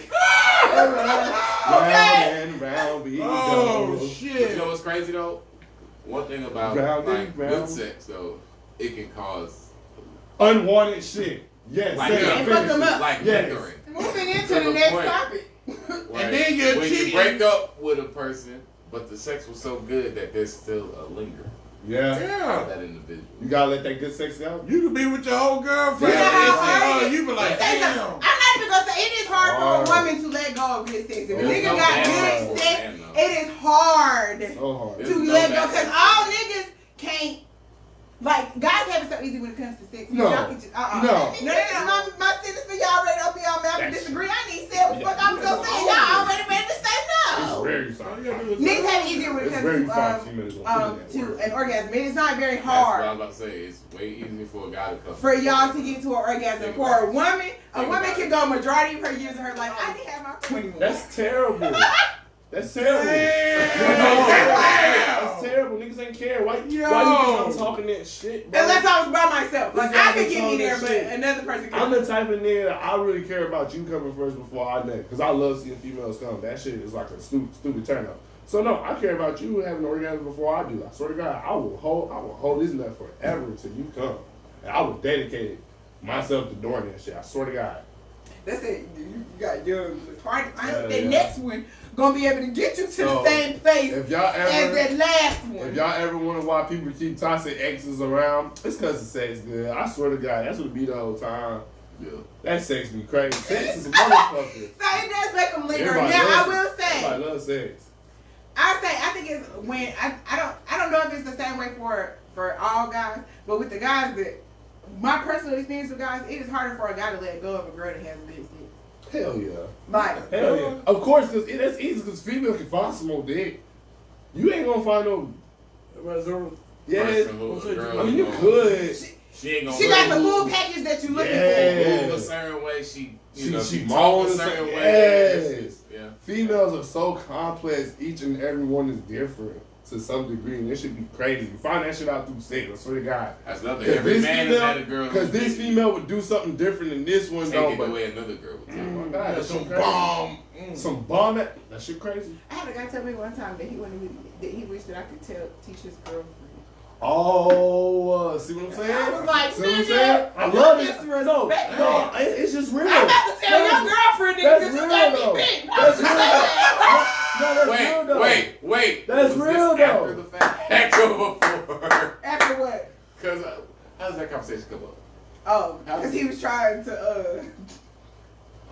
Round and round we Oh go. But you shit. know what's crazy though? One thing about Round like and round. good sex though, it can cause Unwanted shit. Yes. like, say yeah, it, and finish fuck them it. up. like Yes. lingering. Moving into To the the next point. topic. Right? then you're when cheating. you break up with a person, but the sex was so good that there's still a linger Yeah. of Yeah. that individual. You gotta let that good sex out. You could be with your whole girlfriend. You know how and hard say, it is? you be like, Let me tell you damn. something. I'm not even gonna say it is hard Hard. for a woman to let go of good sex. If a There's nigga no got damn good no. sex, Damn no. it is hard So hard. There's to no let go. bad Cause sex. all niggas can't. Like, guys have it so easy when it comes to sex. No. Y'all can just, No. My sentence for y'all ready to open y'all mouth and disagree. I need to say what the fuck I'm gonna say. Y'all already ready to say It's no. very All soft. you gotta do is- Niggas have it easier when it It's very comes soft. Females gonna put in that to work. an orgasm. It is not very That's what I hard was about to say. It's way easier for a guy to come. for y'all to get to an orgasm. Think For about a woman Think can about it. go majority of her years of her life. I didn't have my 21. That's terrible. That's terrible. Damn. That's terrible. Niggas ain't care. Why you Yo. think I'm talking that shit, bro? Unless I was by myself. Like, This I guy could be get me there, talking but shit. another person I'm could. the type of nigga that I really care about you coming first before I nut. Because I love seeing females come. That shit is like a stupid turn up. So no, I care about you having an orgasm before I do. I swear to God, I will hold this nut forever until you come. And I will dedicate myself to doing that shit. I swear to God. That's it. You got your hard. I know Yeah, the yeah. next one gonna be able to get you to So, the same place If y'all as ever, that last one. if y'all ever wonder why people keep toxic exes around, it's because the sex good. I swear to God, that's what it be the whole time. Yeah. That sex be crazy. Sex is a motherfucker. So it does make them linger. Everybody Now I loves will it. say, Everybody loves sex. I think it's when I don't know if it's the same way for all guys, but with the guys that my personal experience with guys, it is harder for a guy to let go of a girl that has good sex. Hell yeah. Like, Hell yeah. Of course, because that's easy because female can find some more dick. You ain't gonna find no. Yes. Person who a girl I mean, you gonna- could. She ain't gonna she got the really full move- package that you looking Yeah. move a certain way. She She talk moans a certain and- way. yes. Yeah. Females are so complex. Each and every one is different to some degree, and it should be crazy. You find that shit out through sex. I swear to God. That's nothing. Every man has had a girl. Because this female would do something different than this one, though. taking But away another girl. With oh my you. God, that's Some so crazy. bomb. Some bomb. That shit crazy. I had a guy tell me one time that he wished that I could teach his girlfriend. Oh, see what I'm saying? I was like, see what I'm nigga, saying? I love it. disrespect. No, it's just real. I'm about to tell your girlfriend that That's you real, got though. me big. That's real. No, that's real, though. Wait. That's Was real, this though. After the fact, or before? After what? Because how does that conversation come up? Oh, because he was trying to,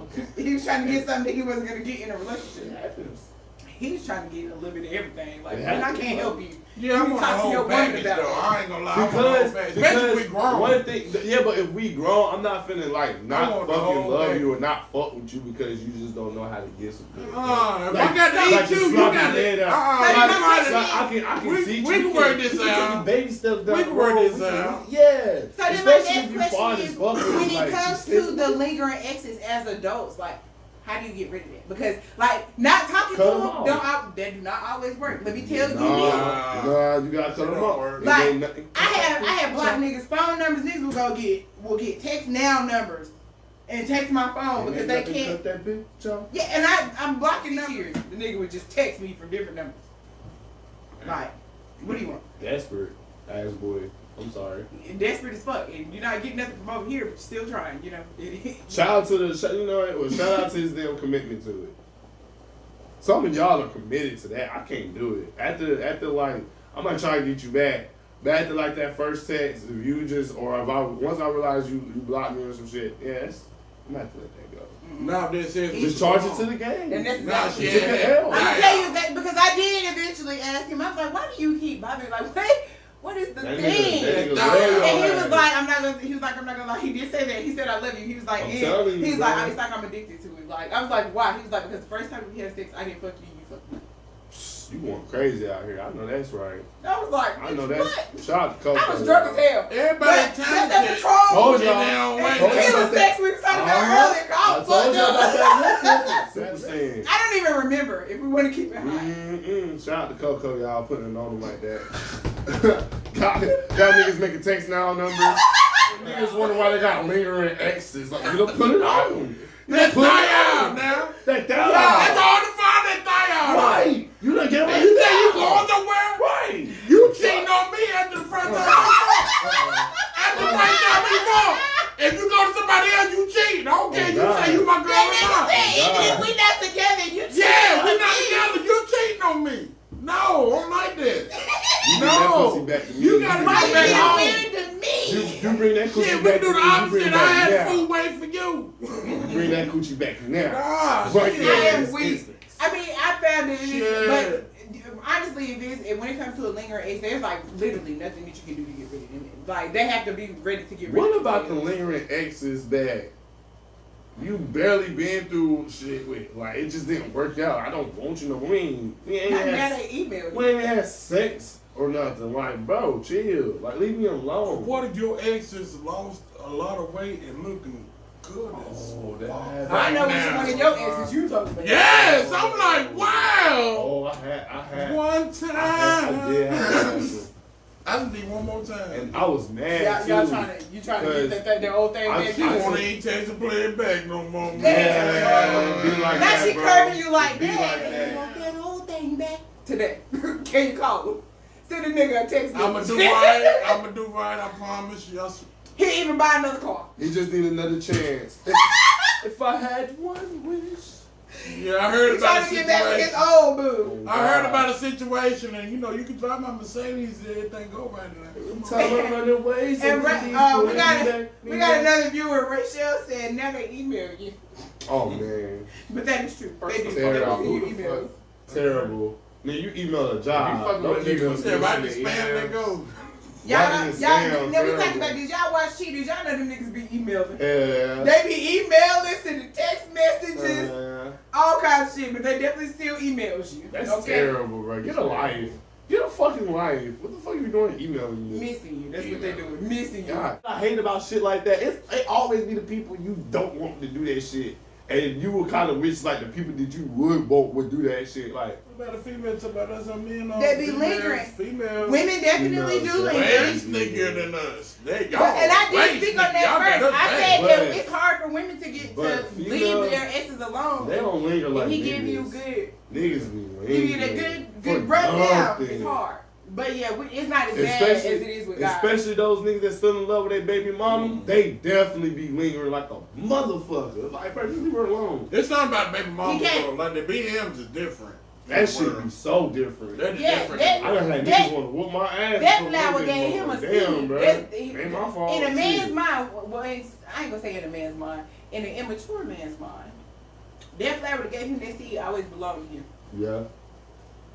Okay. he was trying to get something that he wasn't going to get in a It relationship. happens. He was trying to get a little bit of everything. Like, It man, I happens, can't bro. help you. Yeah, I You want the talk to whole your woman package about though. it. I ain't gonna lie. I want the whole Because, package. Especially we grown. one thing, yeah, but if we grown, I'm not finna like not want the fucking whole love thing. you or not fuck with you because you just don't know how to get some good. If Like- I got to like eat you, the you sloppy got head to. out. Like, Like, my I can we- teach we you. can work this you can out. take baby steps down We the can work road. this out. Yeah. So then my Especially next if you far question as is, fuck. when it like, comes she's to the lingering exes as adults, like, how do you get rid of it? Because, like, not talking to Cut 'em them, off. that do not always work. Let me tell you this. Nah, you gotta cut It them don't off. work. It Like, ain't nothing. I have blocked niggas' phone numbers. Niggas will get text now numbers and text my phone because they can't. Cut that bitch off. Yeah, and I'm blocking numbers. The nigga would just text me from different numbers. Like, what do you want? Desperate ass boy. I'm sorry. You're desperate as fuck, and you're not getting nothing from over here, but you're still trying. You know. Shout out to shout out to his damn commitment to it. Some of y'all are committed to that. I can't do it. After like, I'm not trying to get you back. But after like that first text, if you just once I realize you blocked me or some shit, yes, I'm gonna have to let that go. Now this is Just charge it to the game. And that's Nah, exactly shit. Take an L. I'm gonna tell you that because I did eventually ask him. I was like, "Why do you keep bothering? Like, what is the That thing?" nigga Nah. real And he ass. was like, "I'm not gonna." He was like, "I'm not gonna lie." He did say that. He said, "I love you." He was like, I'm "Yeah." telling you, He's like, bro. "It's like I'm addicted to it." Like, I was like, "Why?" He was like, "Because the first time we had sex, I didn't fuck you. You fucked me." You going crazy out here. I know that's right. I was like, I know "What?" that's. Shout out to Coco. I was drunk as hell. Everybody But that's that talented. control. Told And y'all. they don't And wait. Told he y'all was that. sex we were talking about earlier. I I told fucked you about up. that. Super Saiyan. I don't even remember if we want to keep it high. Shout out to Coco, y'all putting it on them like that. got niggas making text now numbers. Niggas wonder why they got lingering exes. Like, you don't put it on. You Let's don't put die it out on. now. That That's down. all to find that die out. Right. You done get And you think you going somewhere? Right. You cheating on me after the first time we fought. After the first time we fought. If you go to somebody else, you cheat. I don't care. Oh, You God. say you my girl That or nigga not. said, even God. if we not together, you Yeah, we cheating not on me. together. You cheating on me. No, I don't like that. You bring that No. pussy back to me. You gotta Why get you back being home. weird to me? You bring that coochie Shit, we back do to the me. You opposite. bring I back had now. food wait for you. Bring that coochie back now. Gosh, Right shit. there. I am It's weak. instant. I mean, I found that it Shit. is, but honestly, when it comes to a lingering ace, there's like literally nothing that you can do to get rid of them. Like they have to be ready to get rid What of about the them. lingering exes that you barely been through shit with? Like, it just didn't work out. I don't want you no more. We ain't Not now had, they email we you. ain't had sex or nothing. Like, bro, chill. Like, leave me alone. What if your ex has lost a lot of weight and looking good as Oh, that fuck? happened. I know which Now. one of your exes you talking about. Yes, I'm like, wow. Oh, I had. One I time. did have that happen. I just need one more time. And I was mad Y'all too. trying to get that old thing I- back. You I- want to eat text and play it back no more. Yeah, be like Now that, she bro. curving you like Be that. like that. You want that whole thing back today? Can you call him? Send a nigga a text. I'ma do right. I'ma do right. I promise you. He even buy another car. He just need another chance. If I had one wish. Yeah, I heard He's about trying a to get back with his situation. old boo. I heard about a situation, and you know, you can drive my Mercedes and everything go right now. Time I'm running ways. And we got another viewer. Rachel said never email you, Oh man, but that is true. They do. Terrible. They do emails. terrible. Man, you email a You job. fucking Don't with email niggas. Said right in the Listen to spam they emails. go. Y'all, Writing is damn now we talked terrible. about this. Y'all watch Cheaters. Y'all know them niggas be emailing. Yeah. They be emailing, sending text messages, all kinds of shit, but they definitely still emails you. That's terrible, bro. Get a life. Get a fucking life. What the fuck you doing emailing you? Missing you. That's what they doing. Missing you. God, I hate about shit like that. It always be the people you don't want to do that shit. And you would kind of wish like the people that you would want would do that shit. Like, What about a female talk about us? I'm men on They be females, lingering. Females. Women definitely do Females, way linger. sneakier than us. They, y'all But, and I way did speak on sneaky. Y'all that got first. us I bad. said But- that it's hard for women to get but to leave females, their exes alone. they don't linger like If he niggas. give you good, Niggas be give you that lingering good for breakdown, nothing. it's hard. But yeah, it's not as bad as it is with guys. Especially those niggas that still in love with their baby mama, they definitely be lingering like a motherfucker. Like, bro, just leave her alone. It's not about baby mama, He can't- bro. Like the BMs is different. That shit be so different. They're Yeah, different. that- I done had That- niggas want to whoop my ass. That for flower women, gave him a damn, seed. bro. That's- Ain't my fault. In a man's shit. mind, well, I ain't gonna say in a man's mind, in an immature man's mind, that flower that gave him that seed always belonged to him. Yeah.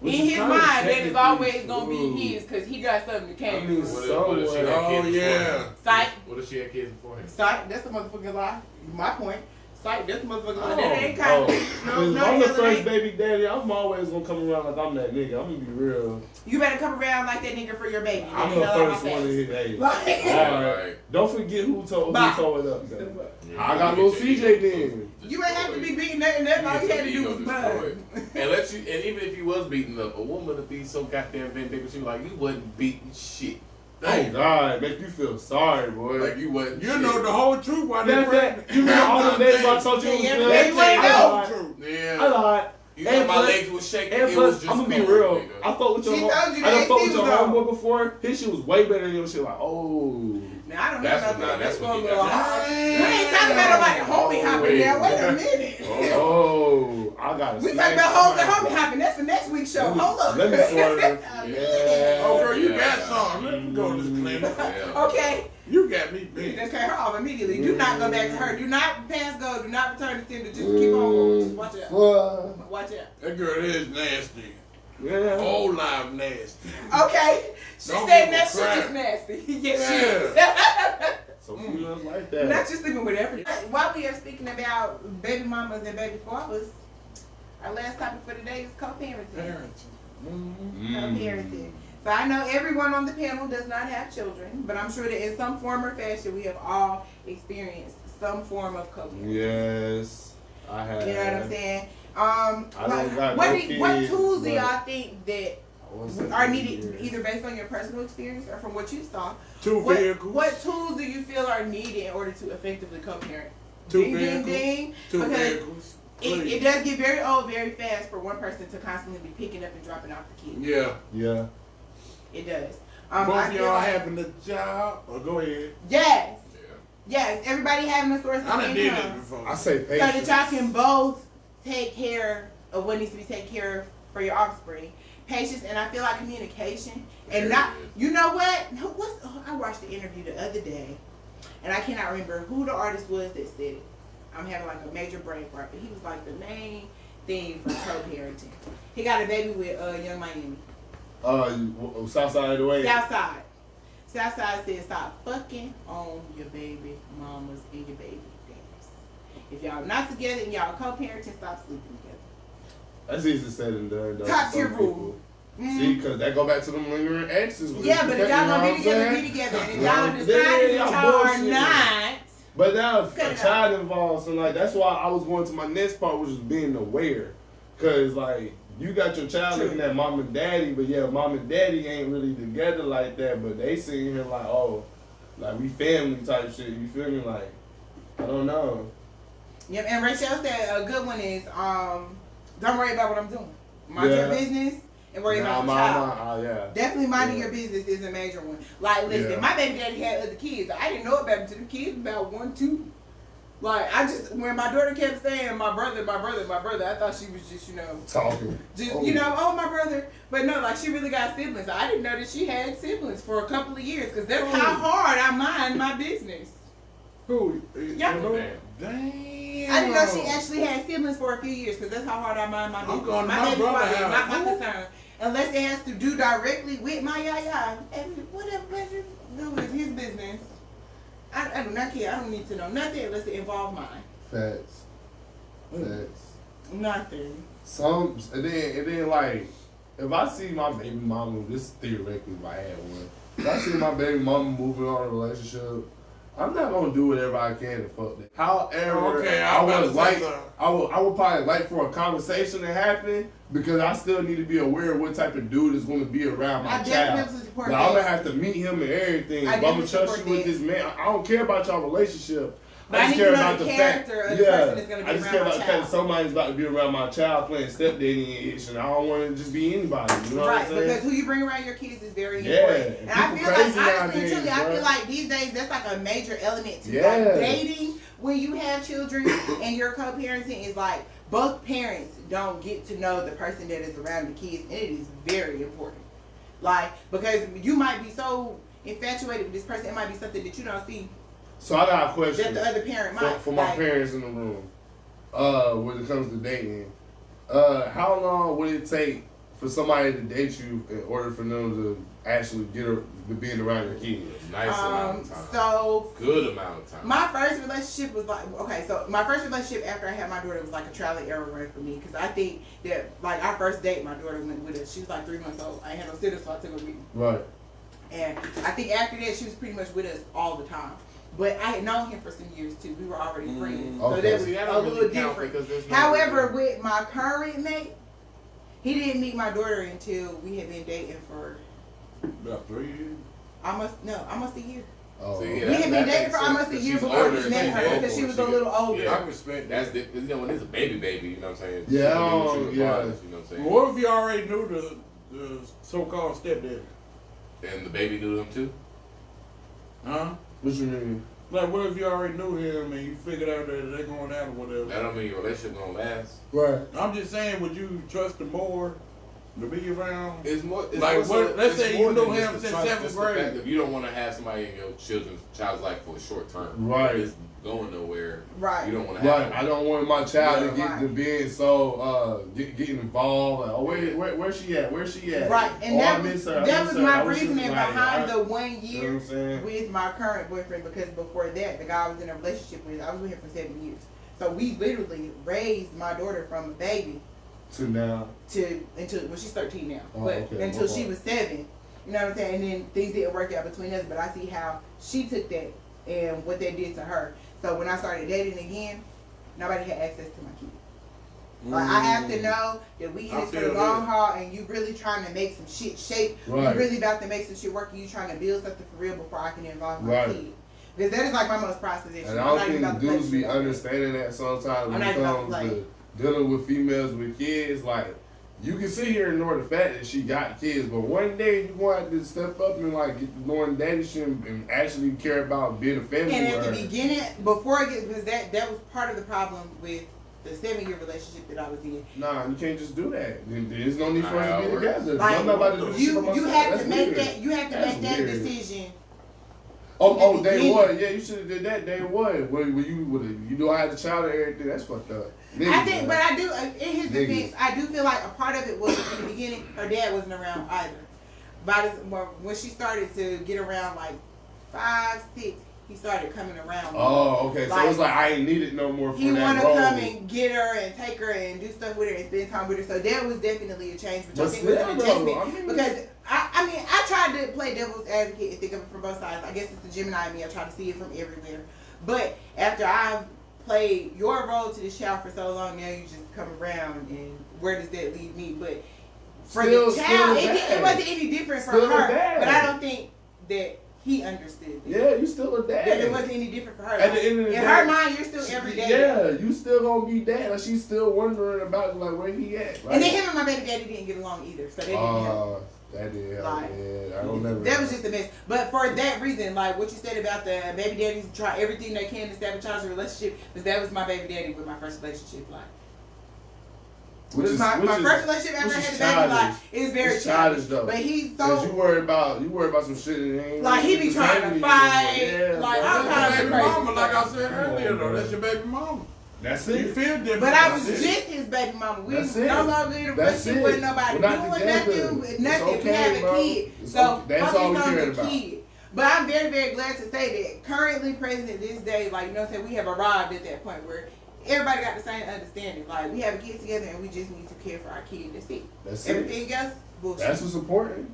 In his mind, that is always gonna be his because he got something that I came mean, from. What if she had Oh, kids before yeah. him? Sight, What if she had kids before him? sight, that's the motherfucking lie. My point. Sight, that's the motherfucking lie. Oh, That ain't kind of. Cause if I'm the first baby daddy, I'm always gonna come around like I'm that nigga. I'm gonna be real. You better come around like that nigga for your baby. I'm Get the hell out of first my one to face. hit age. Like, Alright. Don't forget who told it up. Though. Yeah, I got little CJ then. you ain't have to be beating nothing. That's all you had to do was bud. And even if you was beating up, a woman would be so goddamn vindictive. She was like, you wasn't beating shit. Oh God, make you feel sorry, boy. Like you wasn't. You shit. know the whole truth why they That's pregnant. that. You remember all the days I told you it was Yeah, good? yeah, you ain't know. I Truth. Yeah. lied. You And know my plus- legs was shaking. And It was plus, just I'm gonna be cold, real. nigga. I thought with your She home, told you I done that thought AC with your was on. homeboy before. His shit was way better than your shit. Like, oh. Now I don't know That's about what- that. nah, that's That's what one you little got. hard. We ain't talking about nobody homie hopping Wait. there. Wait a minute. Oh, I got to We talking about hoes and homie hopping. That's for next week's show. Hold up. Let me swerve. Yeah. Oh, girl, you Yeah. got some. Let me go to this clinic. Yeah. Okay. You got me You big. just cut her off immediately. Do not go back to her. Do not pass go. Do not return the sender. Just keep on going. Just watch out. Watch out. That girl is nasty. Yeah. Whole life nasty. Okay. She Don't said give a that shit crap. is nasty. Yes, Yeah. she is. So females like Not that. just sleeping with everything. While we are speaking about baby mamas and baby fathers, our last topic for today is co-parenting. Co-parenting. So I know everyone on the panel does not have children, but I'm sure that in some form or fashion we have all experienced some form of co-parenting. Yes, I have. You know what I'm saying? I don't got what no what tools do kids, y'all but- think that are needed either based on your personal experience or from what you saw? Two What, vehicles. what tools do you feel are needed in order to effectively co-parent? Two Ding, ding, vehicles. ding. Two Because vehicles. it Please. does get very old very fast for one person to constantly be picking up and dropping off the kids. Yeah. Yeah. It does. Both I of feel y'all like- having a job? Or go ahead. Yes. Yeah. Yes. Everybody having a source of I done did income. it before. I say So patience. that y'all can both take care of what needs to be taken care of for your offspring. Patience, and I feel like communication, and There not. it is. You know what? I watched the interview the other day, and I cannot remember who the artist was that said it. I'm having like a major brain fart, but he was like the main thing for co-parenting. He got a baby with Young Miami. South side of the way. Southside. Southside said stop fucking on your baby mamas and your baby daddies. If y'all not together and y'all co-parenting, stop sleeping together. That's easy said and done. though, Top for tier some rule. people. Mhm. See, because that go back to them lingering exes. Yeah, but if y'all gonna be together, be together. And if y'all decided that y'all are not, But now if Cut a it child involved, so like that's why I was going to my next part, which is being aware. Cause like you got your child True. looking at mom and daddy, but yeah, mom and daddy ain't really together like that. But they sitting here like, oh, like we family type shit. You feel me? Like I don't know. yeah. And Rachel said a good one is don't worry about what I'm doing. Mind your Yeah. business and worry Nah, about your child. yeah. Definitely minding Yeah. your business is a major one. Like, listen, Yeah. my baby daddy had other kids. I didn't know about it until the kids was about 1, 2. Like, when my daughter kept saying, my brother, I thought she was just, Talking. oh, my brother. But no, like, she really got siblings. I didn't know that she had siblings for a couple of years, because that's how hard I mind my business. Who? Yeah. Damn. I didn't know she actually had siblings for a few years, because that's how hard I mind my business. going to My my baby brother father is not house. my concern. Unless it has to do directly with my yaya. Whatever pleasure do is his business. I do not care. I don't need to know nothing unless it involves mine. Facts. Nothing. And then like, if I see my baby mama, this is theoretically if I had one. If I see my baby mama moving on in a relationship, I'm not gonna do whatever I can to fuck that. However, Okay, I I'm about would to say like, something. I would probably like for a conversation to happen because I still need to be aware of what type of dude is gonna be around my I child. definitely support But I'm that. gonna have to meet him and everything. I If I'm gonna definitely trust you support with that. this man. I don't care about y'all relationship. But I just need care to know about the the character fact, of the person that's gonna be I just around care my about the fact child. that somebody's about to be around my child playing stepdating ish, and I don't want to just be anybody. You know what Right, I'm saying? because who you bring around your kids is very Yeah, important. And I people feel like, crazy honestly, nowadays, truly, I bro. feel like these days that's like a major element to Yeah. like dating when you have children and you're co-parenting is like both parents don't get to know the person that is around the kids, and it is very important. Like, because you might be so infatuated with this person, it might be something that you don't see So I got a that question the other parent might. for my like, parents in the room. When it comes to dating, how long would it take for somebody to date you in order for them to actually to being around your kids? Nice amount of time. So Good amount of time. my first relationship was like, okay, so my first relationship after I had my daughter was like a trial and error run for me, because I think that like our first date, my daughter went with us. She was like 3 months old. I ain't had no sitter, so I took her with me. Right. And I think after that, she was pretty much with us all the time. But I had known him for some years too. We were already friends, so Okay. that was See, that a don't little really count different. because there's no However, with my current mate, he didn't meet my daughter until we had been dating for About 3 years. almost a year. Oh. So, yeah, We that- had been that dating makes for sense, almost a 'cause year she's before older we than met me, her, yeah, because she was a before little get- older. Yeah, I respect that. that's the, you know, when it's a baby, you know what I'm saying? Yeah, She gonna do what she yeah. regardless, you know what I'm saying? Well, what if you already knew the so-called stepdaddy? And the baby knew them too? Huh? What you mean? Like, what if you already knew him and you figured out that they're going out or whatever? That don't mean your relationship gonna last. Right. I'm just saying, would you trust him more to be around? It's more. It's Like, more so, what- let's it's say more you know than just him the since trust, 7th just the grade. fact that you don't want to have somebody in your child's life for a short term. Right. It's going nowhere. Right. You don't want to have. Right. I don't want my child to Yeah, get right. to being so getting involved. Like, oh, where's she at? Where's she at? Right, and Oh, I that miss was, her. I that miss was her. my I wish she was reasoning like, behind I- the 1 You know what year I'm saying? with my current boyfriend, because before that, the guy I was in a relationship with, I was with him for 7 years. So we literally raised my daughter from a baby To now. until well, she's 13 now, Oh, but okay, until my she fault. was 7. You know what I'm saying? And then things didn't work out between us, but I see how she took that and what that did to her. So when I started dating again, nobody had access to my kids. Like, I have to know that we in I this for feel the long that. haul, and you really trying to make some shit shape. Right. You really about to make some shit work, and you trying to build something for real before I can involve my Right. kid. Because that is like my most prized possession. And I I'm don't not even think about to play dudes be shit like that. understanding that sometimes when I'm it not even about to comes play. to dealing with females with kids. Like, you can sit here and ignore the fact that she got kids, but one day you want to step up and like get to knowing daddy shit and actually care about being a family And with at her. the beginning, before I get, because that was part of the problem with the 7-year relationship that I was in. Nah, you can't just do that. There's no need for us Nah, to be it works. together. Like, I'm not about to do shit for you myself. have That's to make weird. that. You have to That's make that weird. decision. Oh, in the day beginning. one. Yeah, you should have did that day one. When you know I had the child and everything. That's fucked up. I Niggas, think, man. but I do, in his Niggas. defense, I do feel like a part of it was in the beginning, her dad wasn't around either. When she started to get around like 5, 6, he started coming around. Oh, okay. So Like, it's like I ain't needed no more for he that wanted to role. come and get her and take her and do stuff with her and spend time with her. So that was definitely a change, which I But think was still, an bro, adjustment. I mean- Because I tried to play devil's advocate and think of it from both sides. I guess it's the Gemini in me. I try to see it from everywhere. But after I've played your role to this child for so long, now you just come around, and where does that leave me? But for Still- the child, still it bad. wasn't any different for Still her. bad. But I don't think that he understood that. Yeah, you still a dad. That it wasn't any different for her. At the end of the in day, her mind, you're still every day. Yeah, you still gonna be dad. Like she's still wondering about like where he at. Like, And then him and my baby daddy didn't get along either, so they didn't help. That did. Like, I don't never. That was just a mess. But for that reason, like what you said about the baby daddies try everything they can to sabotage a relationship, because that was my baby daddy with my first relationship. Like, it was my first relationship after I had the baby. Like, it was very childish. Though. But he's so. Cause you worry about some shit that ain't. Like he be trying to fight. Yeah, like all That's kinds your of baby crazy mama, like I stuff. said earlier, though. That's your baby mama. That's You it. feel different. But I was That's just it. his baby mama. We That's no it. longer in a That's relationship it. with nobody We're not doing together. nothing. It's Nothing. okay, We have a bro. kid. It's So okay. That's all we focus on cared the about. kid. But I'm very, very glad to say that currently present at this day, like, you know what I'm saying, we have arrived at that point where everybody got the same understanding. Like, we have a kid together and we just need to care for our kid. That's it. That's it. Everything else, bullshit. That's what's important.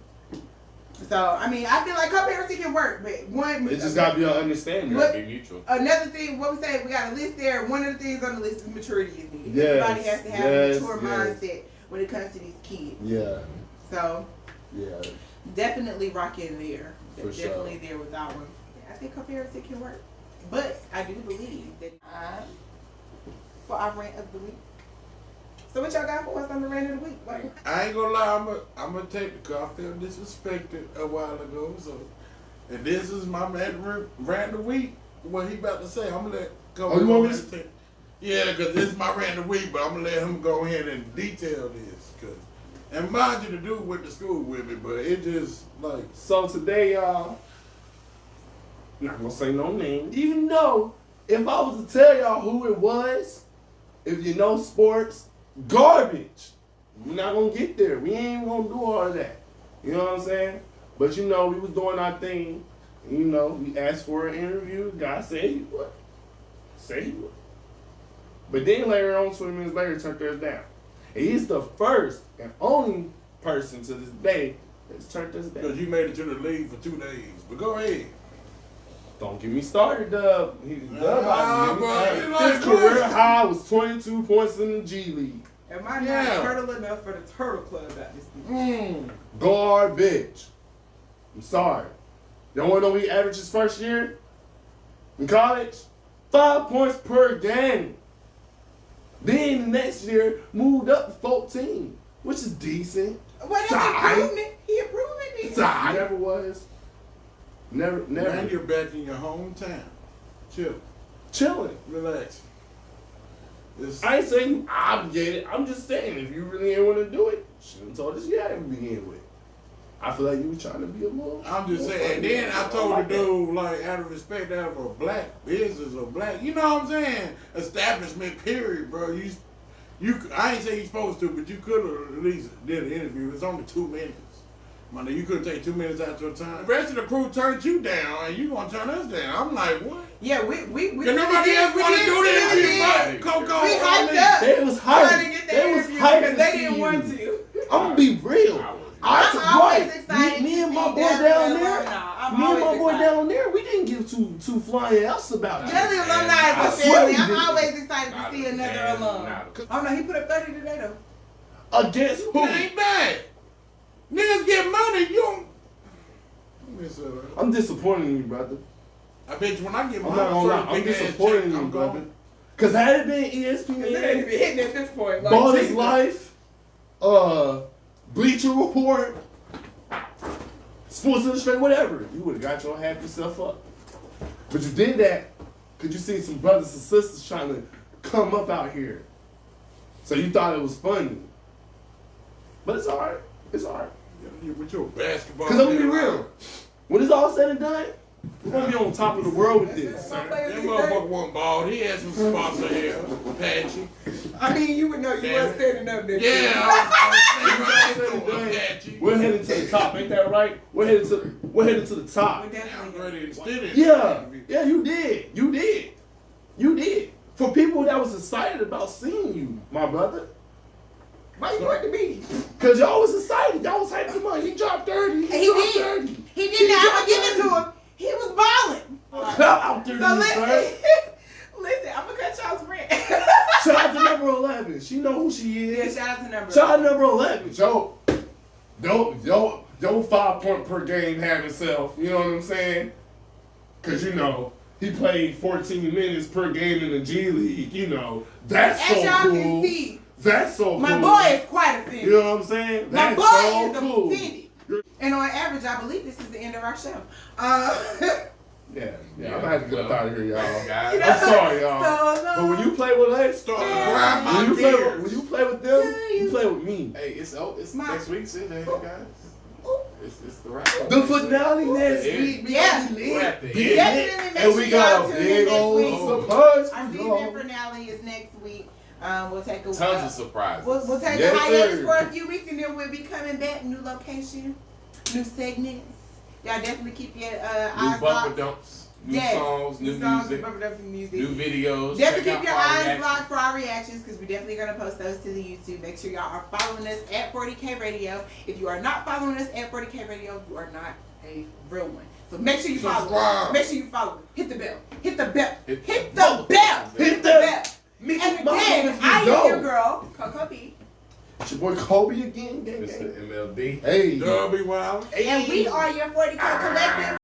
So, I mean, I feel like co-parenting can work, but one... It just gotta be an understanding. What- Be mutual. Another thing, what we say, we got a list there. One of the things on the list is maturity is needed. Yes, Everybody has to have yes, a mature yes. mindset when it comes to these kids. Yeah. So, Yeah. definitely rocking there. For Definitely there with that one. I think co-parenting can work. But I do believe that for our rant of the week. So what y'all got for us on the rant of the week? Like, I ain't gonna lie, I'm gonna take the car. I felt disrespected a while ago, so and this is my rant of the week. What he about to say, I'm gonna let go. Oh, you want me to- take? Yeah, because this is my rant of the week, but I'm gonna let him go ahead and detail this. And mind you, the dude went to school with me, but it just like So today, y'all, not gonna say no name, even though if I was to tell y'all who it was, if you know sports, garbage. We're not gonna get there. We ain't gonna do all of that. You know what I'm saying? But you know, we was doing our thing. And, you know, we asked for an interview. God said he would. Say he would. But then later on, 20 minutes later, turned us down. And he's the first and only person to this day that's turned us down. because you made it to the league for 2 days. But go ahead. Don't get me started, Dub. Nah, bro, you like His career this. high was 22 points in the G League. am I not Yeah. turtle enough for the turtle club at this thing? Garbage. I'm sorry. Y'all want to know what he averaged his first year in college? 5 points per game. Then the next year moved up to 14, which is decent. Well, that's Sorry. improvement. He improvement. It's alright. Never was. Never. And you're back in your hometown. Chill. Chilling. Relax. I ain't saying you obligated. I'm just saying if you really didn't want to do it, shouldn't have told us yeah to begin with. I feel like you were trying to be a little. I'm just saying. And then I told the dude, like, out of respect, out of a black business or black, you know what I'm saying? Establishment, period, bro. I ain't say you supposed to, but you could have at least did an interview. It's only 2 minutes. Man, you could take 2 minutes out your time. The rest of the crew turned you down, and you gonna turn us down. I'm like, what? Yeah, we Can nobody else want to do this? We Coco, hyped up. They was Trying to hyped. get They that was interview hyped because to they see didn't you. want to. I'm gonna be real. I'm always excited Me to and my see boy Dudley down alumni. there. I'm Me and my always boy excited. down there. We didn't give two flying F's about it. Dudley alumni I is a swear family. we I'm did. always excited to see another alum. Oh no, he put up 30 today though. Against who? It ain't bad. Niggas get money, you don't. I'm disappointed in you, brother. I bet you when I get my I'm not gonna lie. first I'm big ass disappointed check, in you, I'm brother. going. Cause had it been It ain't ESPN, even hitting at this point. Like, Ball Is Jesus. Life, Bleacher Report, Sports Illustrated, whatever, you would have got your happy self up. But you did that because you see some brothers and sisters trying to come up out here. So you thought it was funny. But it's alright. It's alright. You with your basketball. Because I'm gonna be head. real. When it's all said and done, we're gonna be on top of the world with this. That motherfucker wasn't bald. He had some sponsor hair, patchy. I mean, you would know you Damn weren't it. standing up there. Yeah, I was patchy. We're headed to the top, ain't that right? We're headed to the top. We're I'm definitely ready to sit in. Yeah, you did. For people that was excited about seeing you, my brother. Why you want to be? Cause y'all was excited. Y'all was hyping him up. He dropped 30. He dropped did. 30. He did that. I'm gonna give it to him. He was balling. Out there, So you listen, sir. listen. I'm gonna cut y'all's rent. Shout out to number 11. She know who she Yeah, is. shout out to number. Shout out to number 11. Yo, 5 point per game having self. You know what I'm saying? Cause you know he played 14 minutes per game in the G League. You know that's As so y'all cool. can see, That's so my cool. boy is quite offended. You know what I'm saying? My That's boy so is cool. offended. And on average, I believe this is the end of our show. Yeah, I'm gonna have to get up out of here, y'all. Guys, I'm sorry, y'all. So But when you play with us, Start to grind my when you gears. play with them, you play with me. hey, it's My- next week, see that, guys. It's the wrap up. The finale next Yeah. week. Yeah. We're at the Big end. Definitely make And sure we got y'all a tune in big next old week. surprise Our for season y'all. finale is next week. We'll take a Tons of surprises. We'll take Yes, a hiatus sir. for a few weeks and then we'll be coming back. New location, new segments. Y'all definitely keep your New eyes bumper locked. dumps, new Yes. songs, new songs, music, bumper dumps, and music. new videos. Definitely Check keep your out our eyes reactions. locked for our reactions because we're definitely going to post those to the YouTube. Make sure y'all are following us at 40K Radio. If you are not following us at 40K Radio, you are not a real one. So make sure you follow. Subscribe. Make sure you follow. Hit the bell. Hit the bell. Hit Hit the the bell. Hit the bell. Mickey And Mouse, again, if you I am go. your girl, Coco B. It's your boy Kobe again, gang, Mr. gang. MLB. Hey. Dubby Wild. And we are your 40K Collective.